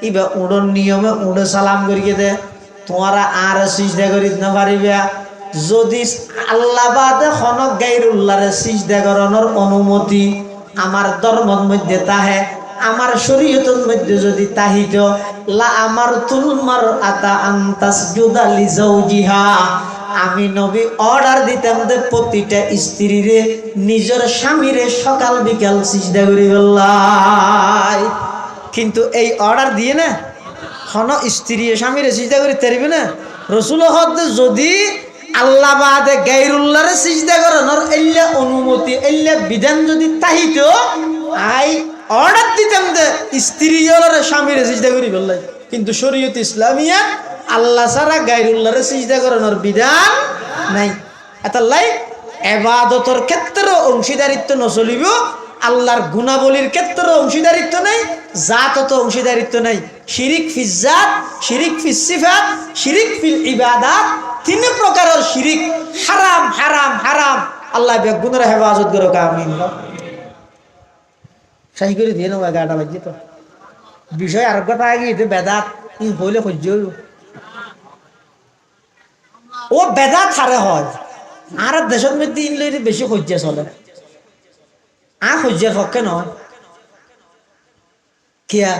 ইবে উড়ন নিয়মে উড়ে সালাম করিয়ে দে তোমারা আর সিজদা করিত না পারিবে। যদি আল্লাহ বাদে খনক গায়রুল্লাহরে সিজদা করানোর অনুমতি আমার ধর্মের মধ্যে তাহে আমার শরীয়তের মধ্যে যদি তাহিত লা আমার তুলমার আতা আনতাসজুদা লিজাওজিহা আমি নবী অর্ডার দিতাম যে প্রতিটা স্ত্রীরে নিজের স্বামীরে সকাল বিকাল সিজদা করি বললাই কিন্তু এই অর্ডার দিয়ে না হন স্ত্রী স্বামীরে সিজদা করি তারিবে না। রসুল হদ যদি আল্লাহ বাদে গায়রুল্লাহরে সিজদা করানোর এল্লা অনুমতি এল্লা বিধান যদি তাহিত আই অর্ডার দিতাম যে স্ত্রী স্বামীরে সিজদা করি বললাই কিন্তু শরীয়ত ইসলামিয়া আল্লাহ ছাড়া গায়রুল্লাহরে সিজদা করানোর বিধান নাই। এতার লাই ইবাদতের ক্ষেত্রে অংশীদারিত্ব নচলিব আল্লাহর গুণাবলীর ক্ষেত্রে অংশীদারিত্ব নেই, জাতত অংশীদারিত্ব নেই। শিরিক ফিজ জাত, শিরিক ফিজ সিফাত, শিরিক ফিল ইবাদাত, তিন প্রকারের শিরিক হারাম হারাম হারাম। আল্লাহ বেগুনের হেফাজত করো, আমিন। শাহি করে দিয়ে নেবো 11টা বাজে তো বিষয় আর কথা আগে এটা বেদাত হইলে সহ্য হইব। ও বেদাত হারে হয় আর দেশের মধ্যে ইনলে বেশি সহ্য চলে, সহ্যের পক্ষে নয়। কিয়া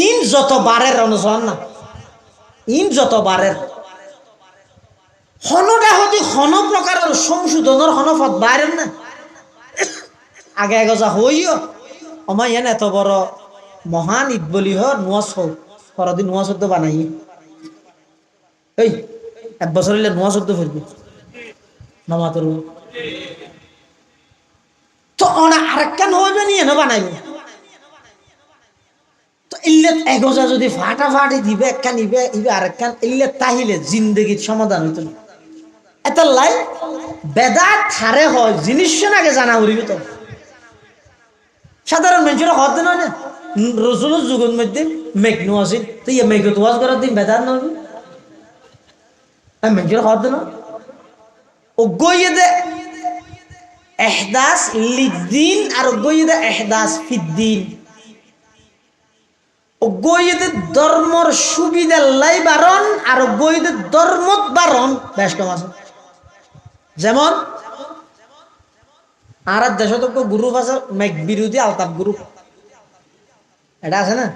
ইন যত বারের অনুসরণ না, ইন যত বারের হনটা হতে হন প্রকারের সংশোধনের হনপথ বাইরেন না। আগে আগে যা হইও আমার ইয়ান এত বড় মহান ঈদ বলি নুয়াজ হোক পরদিন নুয়া শব্দ বানাই এই এক বছর হইলে নুয়া শব্দ ফিরবি নামাতর তো অনা আরেকখান হইবে নিয়ে না বানাইবে তো ইল্লে এগোজা যদি ফাটাফাটি দিবে একখান ইবে ইবে আরেকখান ইল্লে তাহিলে জিন্দগির সমাধান হইতো না। এত লাই বেদাত হারে হয় জিনিস আগে জানা উড়িবে তো সাধারণ মানুষের হদ নয় না। রসুলের যুগের মধ্যে মেঘ নোয়া আছে তো ইয়ে মেঘ ওয়াজ করার দিন বেদাত নয় মানুষের হদ না। ওগইদে এহদাস লিদ্দিন আর ওগইদে এহদাস ফিদ্দিন। ওগইদে ধর্মর সুবিধা লাই বারণ আর ওগইদে ধর্মত বারণ বেশ কম আছে। যেমন আর দেশত গ্রুপ আছে মেঘ বিরোধী আলতাফ গ্রুপ, এটা আছে না।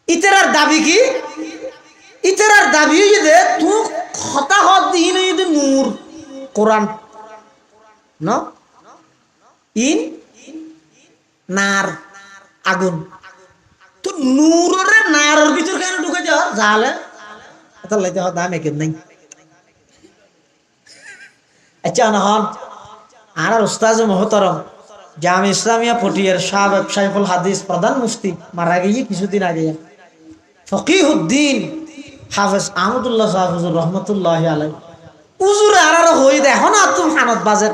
ইতারার দাবি কি? ইতারার দাবি যে তুই হতা হত দিন নূর কোরআন ন ইন নার আগুন তো নূরের নারের ভিতর কেন ঢুকে যাওয়া জালে এটা লাইতে হয় দাম একের নাই। আচ্ছা নহন আর উস্তাজ মোহতরম জামে ইসলামিয়া পটিয়ার সাবেক শাইখুল হাদিস প্রধান মুফতি মারা গিয়ে কিছুদিন আগে ফকিহুদ্দিন হাফেজ আহমদুল্লাহ সাহেব রহমতুল্লাহ আলাই উজুরে আর হই দেখো না তুমি হানত বাজের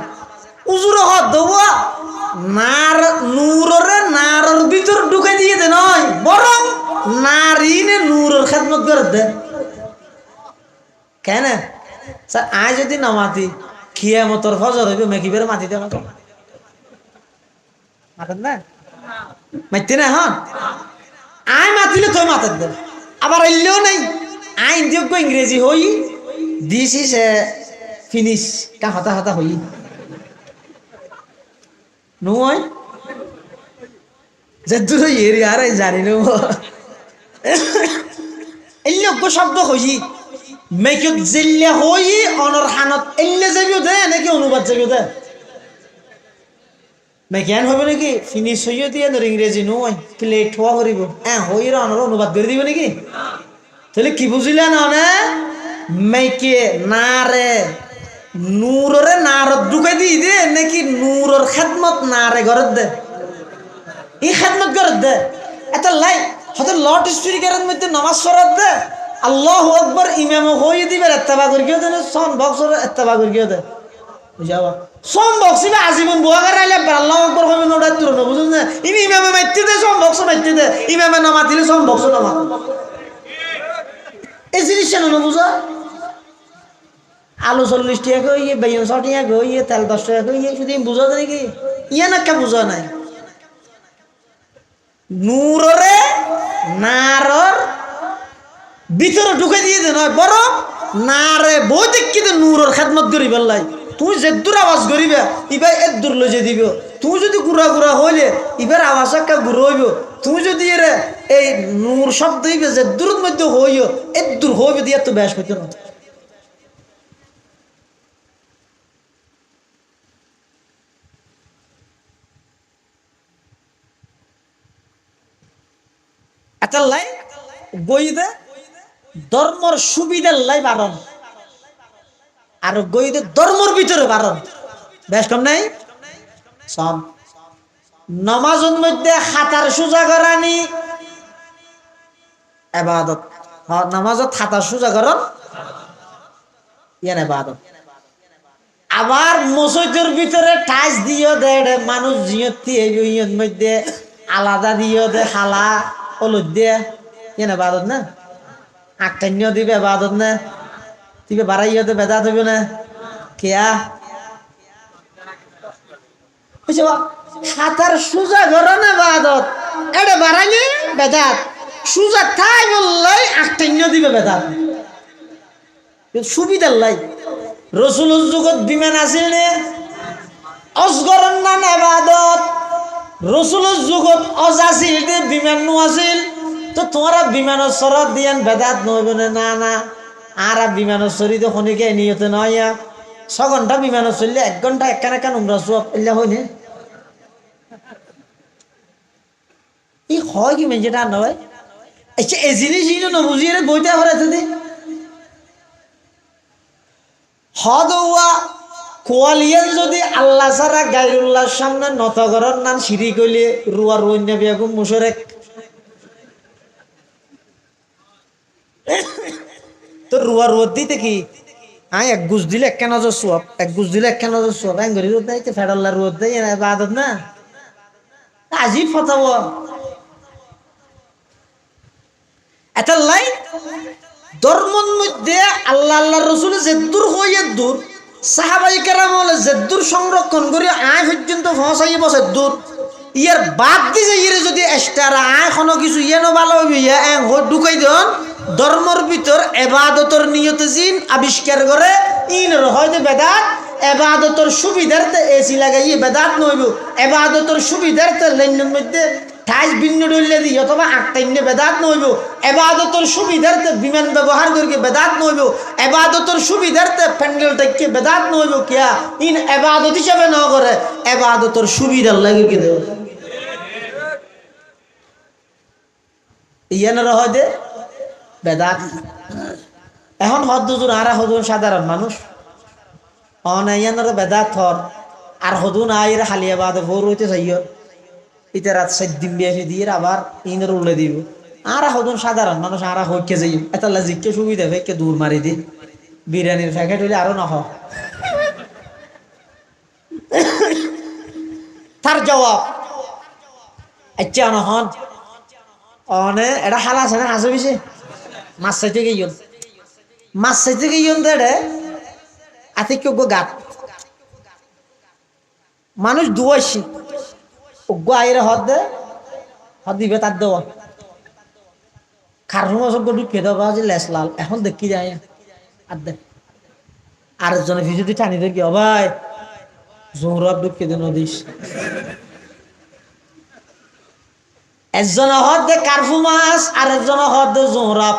উজুরে হত দেব নার নূরের নারের ভিতর ঢুকে দিয়ে দে নয় বরং নারীনে নূরের খেদমত করে দে কেন স্যার আয় যদি নামাতি খিয়ামতর ফজর হইবে মেকিবের মাটি দেওয়া মাতেন না মাইতে না হন আয় মাতিলে তুই মাতের দে আবার এলেও নাই আইন যোগ্য ইংরেজি হই দিস ইস ফিনিশ কা হতা হতা হই নয় যে দূর এরি আর জানি না এই যোগ্য শব্দ হই মেকিক জিল্লে হই অনর হানত এলে যাবিও দে নাকি অনুবাদ যাবিও দে মেকিয়ান হবে নাকি ফিনিশ হইও দিয়ে ধর ইংরেজি নয় প্লেট হওয়া করিব হ্যাঁ হই অনর অনুবাদ করে দিব নাকি তাহলে কি বুঝিলে না মেকে নারে নূরের নারত ঢুকে দিয়ে দে নাকি নূরের খেদমত নারে ঘর দে এই খেদমত ঘর দে এত লাই হয়তো লট স্পিকারের মধ্যে নামাজ পড়ার দে আল্লাহু আকবার ইমাম হই দিবে ইত্তেবা করি কেউ দেন সন বক্সর ইত্তেবা করি কেউ দে বুঝাবা সন বক্সিবে আজীবন বুয়া করে আইলে আল্লাহু আকবার হবে না ওটা তুলো না বুঝুন না ইনি ইমামে মাইতে দে সন বক্স মাইতে দে ইমামে নামাজ দিলে সন বক্স নামাজ এই জিনিসটা না বুঝা আলু 40 টাকা কই বেগুন 60 টাকা কই তেল 10 টাকা কই শুধু বুঝা যায় কি ইয়া না কে বুঝা নাই নূররে নারর ভিতরে ঢুকে দিয়ে দে নয় বড় নারে বই দেখি দে নূরের খেদমত করিবে লাই তুই যে দূর আওয়াজ করিবে ইবাই এত দূর লজে দিব তুই যদি গুড়া গুড়া হইলে ইবার আওয়াজ একটা গুড়ো হইব তুই যদি এরে এই নূর শব্দ হইবে যে দূরের মধ্যে হইও এত দূর হইবে দিয়ে তো বেশ হইতো না এটা লাই গইদে ধর্মর সুবিধার লাই বারণ আর গইদে ধর্মর ভিতরে বারণ বেশ কম নাই সব নামাজের মধ্যে হাতার সোজা করানি ইবাদত নামাজত হাতার সোজা করন ইয়ান ইবাদত আবার মসজিদের ভিতরে টাইস দিও দে মানুষ জিয়তি ইয়র মধ্যে আলাদা দিও দে হালা হলুদ দিয়ে কেন বাদত না আটটান্য দিবে বাদত না দিবে বাড়াইও দে বেদাত হইব না কেয়া হাতার সুজা ঘর না বাদত এটা বাড়াইলে বেদাত সুজা থাই বললাই আটটান্য দিবে বেদাত সুবিধার লাই রসুলের যুগত বিমান আছিল নে অজগরন না নেবাদত রসুলের যুগত অজ আছিল দে বিমান নো আছিল তো তোমরা বিমানের সরত দিয়ান বেদাত নহইব না না আর বিমানের সরিতে খনিকে নিয়তে নয় 6 ঘন্টা বিমানের চললে 1 ঘন্টা একখান একখান উমরা সব এলা হইনে ই হয় কি মেন যেটা নয় আচ্ছা এই জিনিস নবুঝিয়ে বইতে হরাতে দি হদওয়া কোয়ালিয়ান যদি আল্লাহ ছাড়া গায়রুল্লাহর সামনে নত করার নাম শিরিক হইলে রুয়া রুইন্না বেগম মুশরিক তো রুয়া রুদ দিতে কি এক গুজ দিলে এক নজর সোয়াব এক গুজ দিলে এক নজর সোয়াব গরি রুদ দেয় তো ফেডাল্লাহ রুদ দেয় ইবাদত না আজিব ফতোয়া এটা লাই ধর্মর মধ্যে আল্লাহ আল্লাহ রসুল যে দূর হইয়ে দূর সাহাবাই কেরাম হলে যে দূর সংরক্ষণ করে আয় পর্যন্ত পৌঁছাই বসে দূর ইয়ার বাদ দিয়ে ইয়ে যদি এক্সট্রা আয় কোনো কিছু ইয়ে না ভালো হইবে ঢুকাই দেন ধর্মর ভিতর এবাদতর নিয়তে জিন আবিষ্কার করে ইন হয়তো বেদাত এবাদতর সুবিধার্থে এসি লাগাইয়ে বেদাত নইব এবাদতর সুবিধার্থে লাইনের মধ্যে ঠাইস ভিন্ন ডলে দিই অথবা আটটাইনে বেদাত নইব এবাদতর সুবিধার্থে বিমান ব্যবহার করিকে বেদাত নইব এবাদতর সুবিধার্থে প্যান্ডেল টাইকে বেদাত নইব কিয়া ইন এবাদত হিসাবে ন করে এবাদতর সুবিধার লাগে কি দেব ইয়ান হয় দে বেদাত এখন হদুন আর হদুন সাধারণ মানুষ অনাইয়ানোর বেদাত থর আর হদুন আইর হালিয়া বাদ ভোর হইতে চাইয় ইতে রাত 7 দিন বিয়ে দিয়ে আবার ইনের উল্লে দিব আর হদুন সাধারণ মানুষ আর হইকে যাই এত লজিককে সুবিধা ফেকে দূর মারি দি বিরিয়ানির প্যাকেট হইলে আরো নহ তার জবাব আচ্ছা নহন অনে এটা হালা আছে না আসে বেশি মাছ চাইতে গিয়ে মাছ চাইতে গিয়ে দেড়ে আতিক গাত মানুষ দুয়াইছি ওগো আইরে হদ দে হদ দিবে তার দেওয়া খারু মাছ ঢুকিয়ে দেওয়া যে লেস লাল এখন দেখি যায় আর দে আরেকজনে ফি যদি টানি দেখি ভাই জোহরাব ঢুকিয়ে দে নদীস একজন হদ দে কারফু মাছ আর একজন হদ দে জোহরাব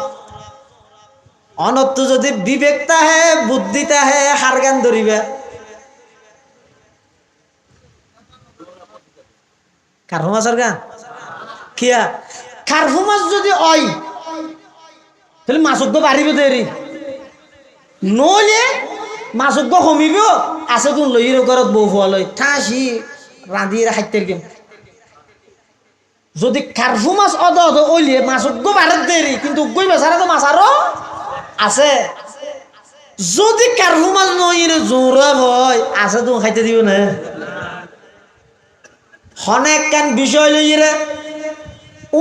অনত্য যদি বিবেকতা হে বুদ্ধিতা হে হার গান ধরিবে কারফু মাছের গান কিয়া কারফু মাছ যদি অই তাহলে মাছজ্ঞ বাড়িব দেরি নলে মাছজ্ঞ কমিব আছে কোন লইর ঘরত বউ ফুয়া লই ঠাসি রাঁধিয়ে খাইতের গেম যদি কারফু মাছ অদ অদ ওইলে মাছজ্ঞ বাড়াত দেরি কিন্তু গই বেচারা তো মাছ আরো আছে যদি কারফু মাছ নইরে জোরা হয় আছে তো খাইতে দিব না অনেক কান বিষয় লইরে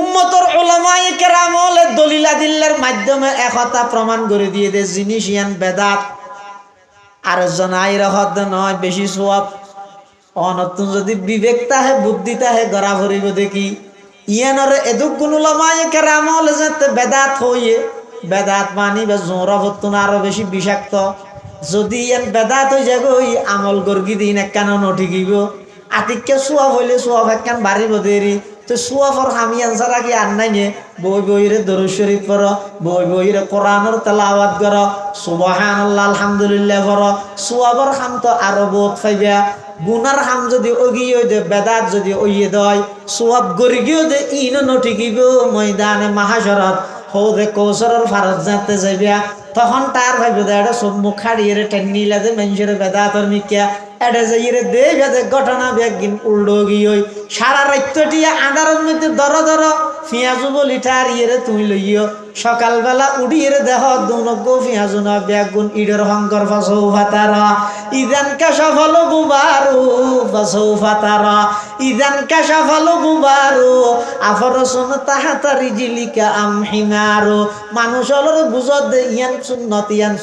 উম্মতর উলামায়ে কেরাম হলে দলিল আদিল্লার মাধ্যমে একতা প্রমাণ করে দিয়ে দে জিনিস ইয়ান বেদাত আর জনাইর হদ নয় বেশি সওয়াব অনতুন যদি বিবেকতা হে বুদ্ধিতা হে গড়া ভরিব দেখি ইয়ানরে এদুক গুণ উলামায়ে কেরাম হলে যাতে বেদাত হইয়ে বেদাত মানি বা জোরা হতুন আরো বেশি বিষাক্ত যদি ইয়ান বেদাত হয়ে যাবে ওই আমল গর্গি দিন একখান নঠিকিব আতিককে সোয়াব হইলে সোয়াব একখান বাড়িব দেরি তো সোয়াবর হামি আনসার আগে আর নাই নে বই বইরে দরুদ শরীফ পড়ো বই বইরে কোরআনের তেলাওয়াত করো সুবহানাল্লাহ আলহামদুলিল্লাহ পড়ো সোয়াবর হাম তো আরো বহুত পাইবা গুনার হাম যদি ওগিয়ে দে বেদাত যদি ওইয়ে দয় সোয়াব গর্গিও দে ইন নঠিকিব ময়দানে মাহাশরত হৌদে কৌশরের ফারত যাতে যাইবা তখন তার ভাইবে এটা সব মুখ হারিয়ে টেন্নিলা যে মানুষের বেদাতর মিকিয়া এটা যাইয়ে দে বেদে ঘটনা ব্যাগিন উল্টো গিয়ে সারা রাত্রটি আন্ধারের মধ্যে দর দর পিঁয়াজু বলি ঠার ইয়ে তুমি লইও সকালবেলা উড়িয়ে দেহ দুনগ্য পিঁয়াজু না ব্যাগুন ইডের হংকর ফাঁসৌ ভাতার ইযান কাশাফাল গুবারু ফাসাউফা তারা ইযান কাশাফাল গুবারু আফরসুন তাহাতা রিজলিকা আম হিমারু মানুষ হলর বুঝত দে ইয়ান সুন্নত আন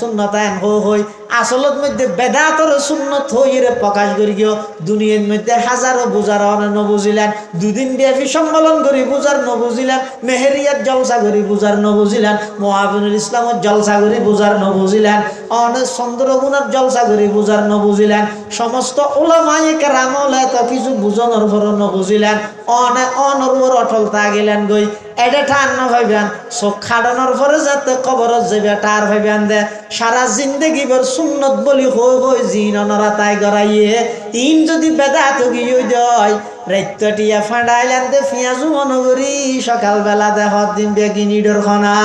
হই আসলত মধ্যে বেদাতর সুন্নত হইরে প্রকাশ করি গিয়ে দুনিয়ার মধ্যে হাজারো বুঝার ন বুঝিলেন দুদিন ব্যাপী সম্মেলন করি বুঝার ন বুঝিলেন মেহেরিয়াত জলসা করি বুঝার ন বুঝিলেন মুআবিনুল ইসলামের জলসা করি বুঝার ন বুঝিলেন অনেক চন্দ্রগুণের জলসা করি বুঝার ন বুঝিলেন সমস্ত উলামায়ে কেরাম এত কিছু বুঝানোর পর ন বুঝিলেন অনেক অনর্বর অটল তা গেলেন গই এটা ঠান না ভাইবেন চোখ খাড়ানোর পরে যাতে কবরত যাবে টার ভাইবেন দে সারা জিন্দগি ভর সুন্নত বলি হই জিন অনরা তাই গড়াইয়ে ইন যদি বেদাত গিয়ে দেয় রাইতটিয়া ফাঁড়াইলেন দে পিঁয়াজু মনগরি সকালবেলা দে হর দিন বেগিনিডর খনা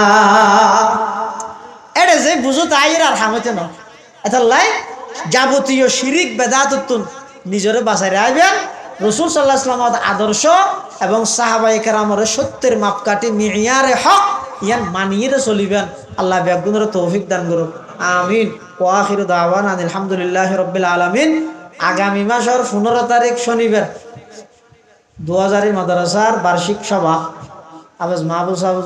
এটা যে বুঝো তাই আর হামতে না এটা লাই যাবতীয় শিরিক বেদাতুন নিজরে বাঁচাই রাখবেন রাসূল সাল্লাল্লাহু আলাইহি ওয়াসাল্লামের আদর্শ এবং সাহাবায়ে কেরামের সত্যের মাপকাঠি মিয়ারে হক ইয়ান মানিয়ে চলিবেন আল্লাহ বেগুনের তৌফিক দান করুক আমিন ওয়া আখিরু দাওয়ানা আলহামদুলিল্লাহি রাব্বিল আলামিন আগামী মাসের 15 তারিখ শনিবার 2000 মাদ্রাসার বার্ষিক সভা আবাস মাহবুব সাহেব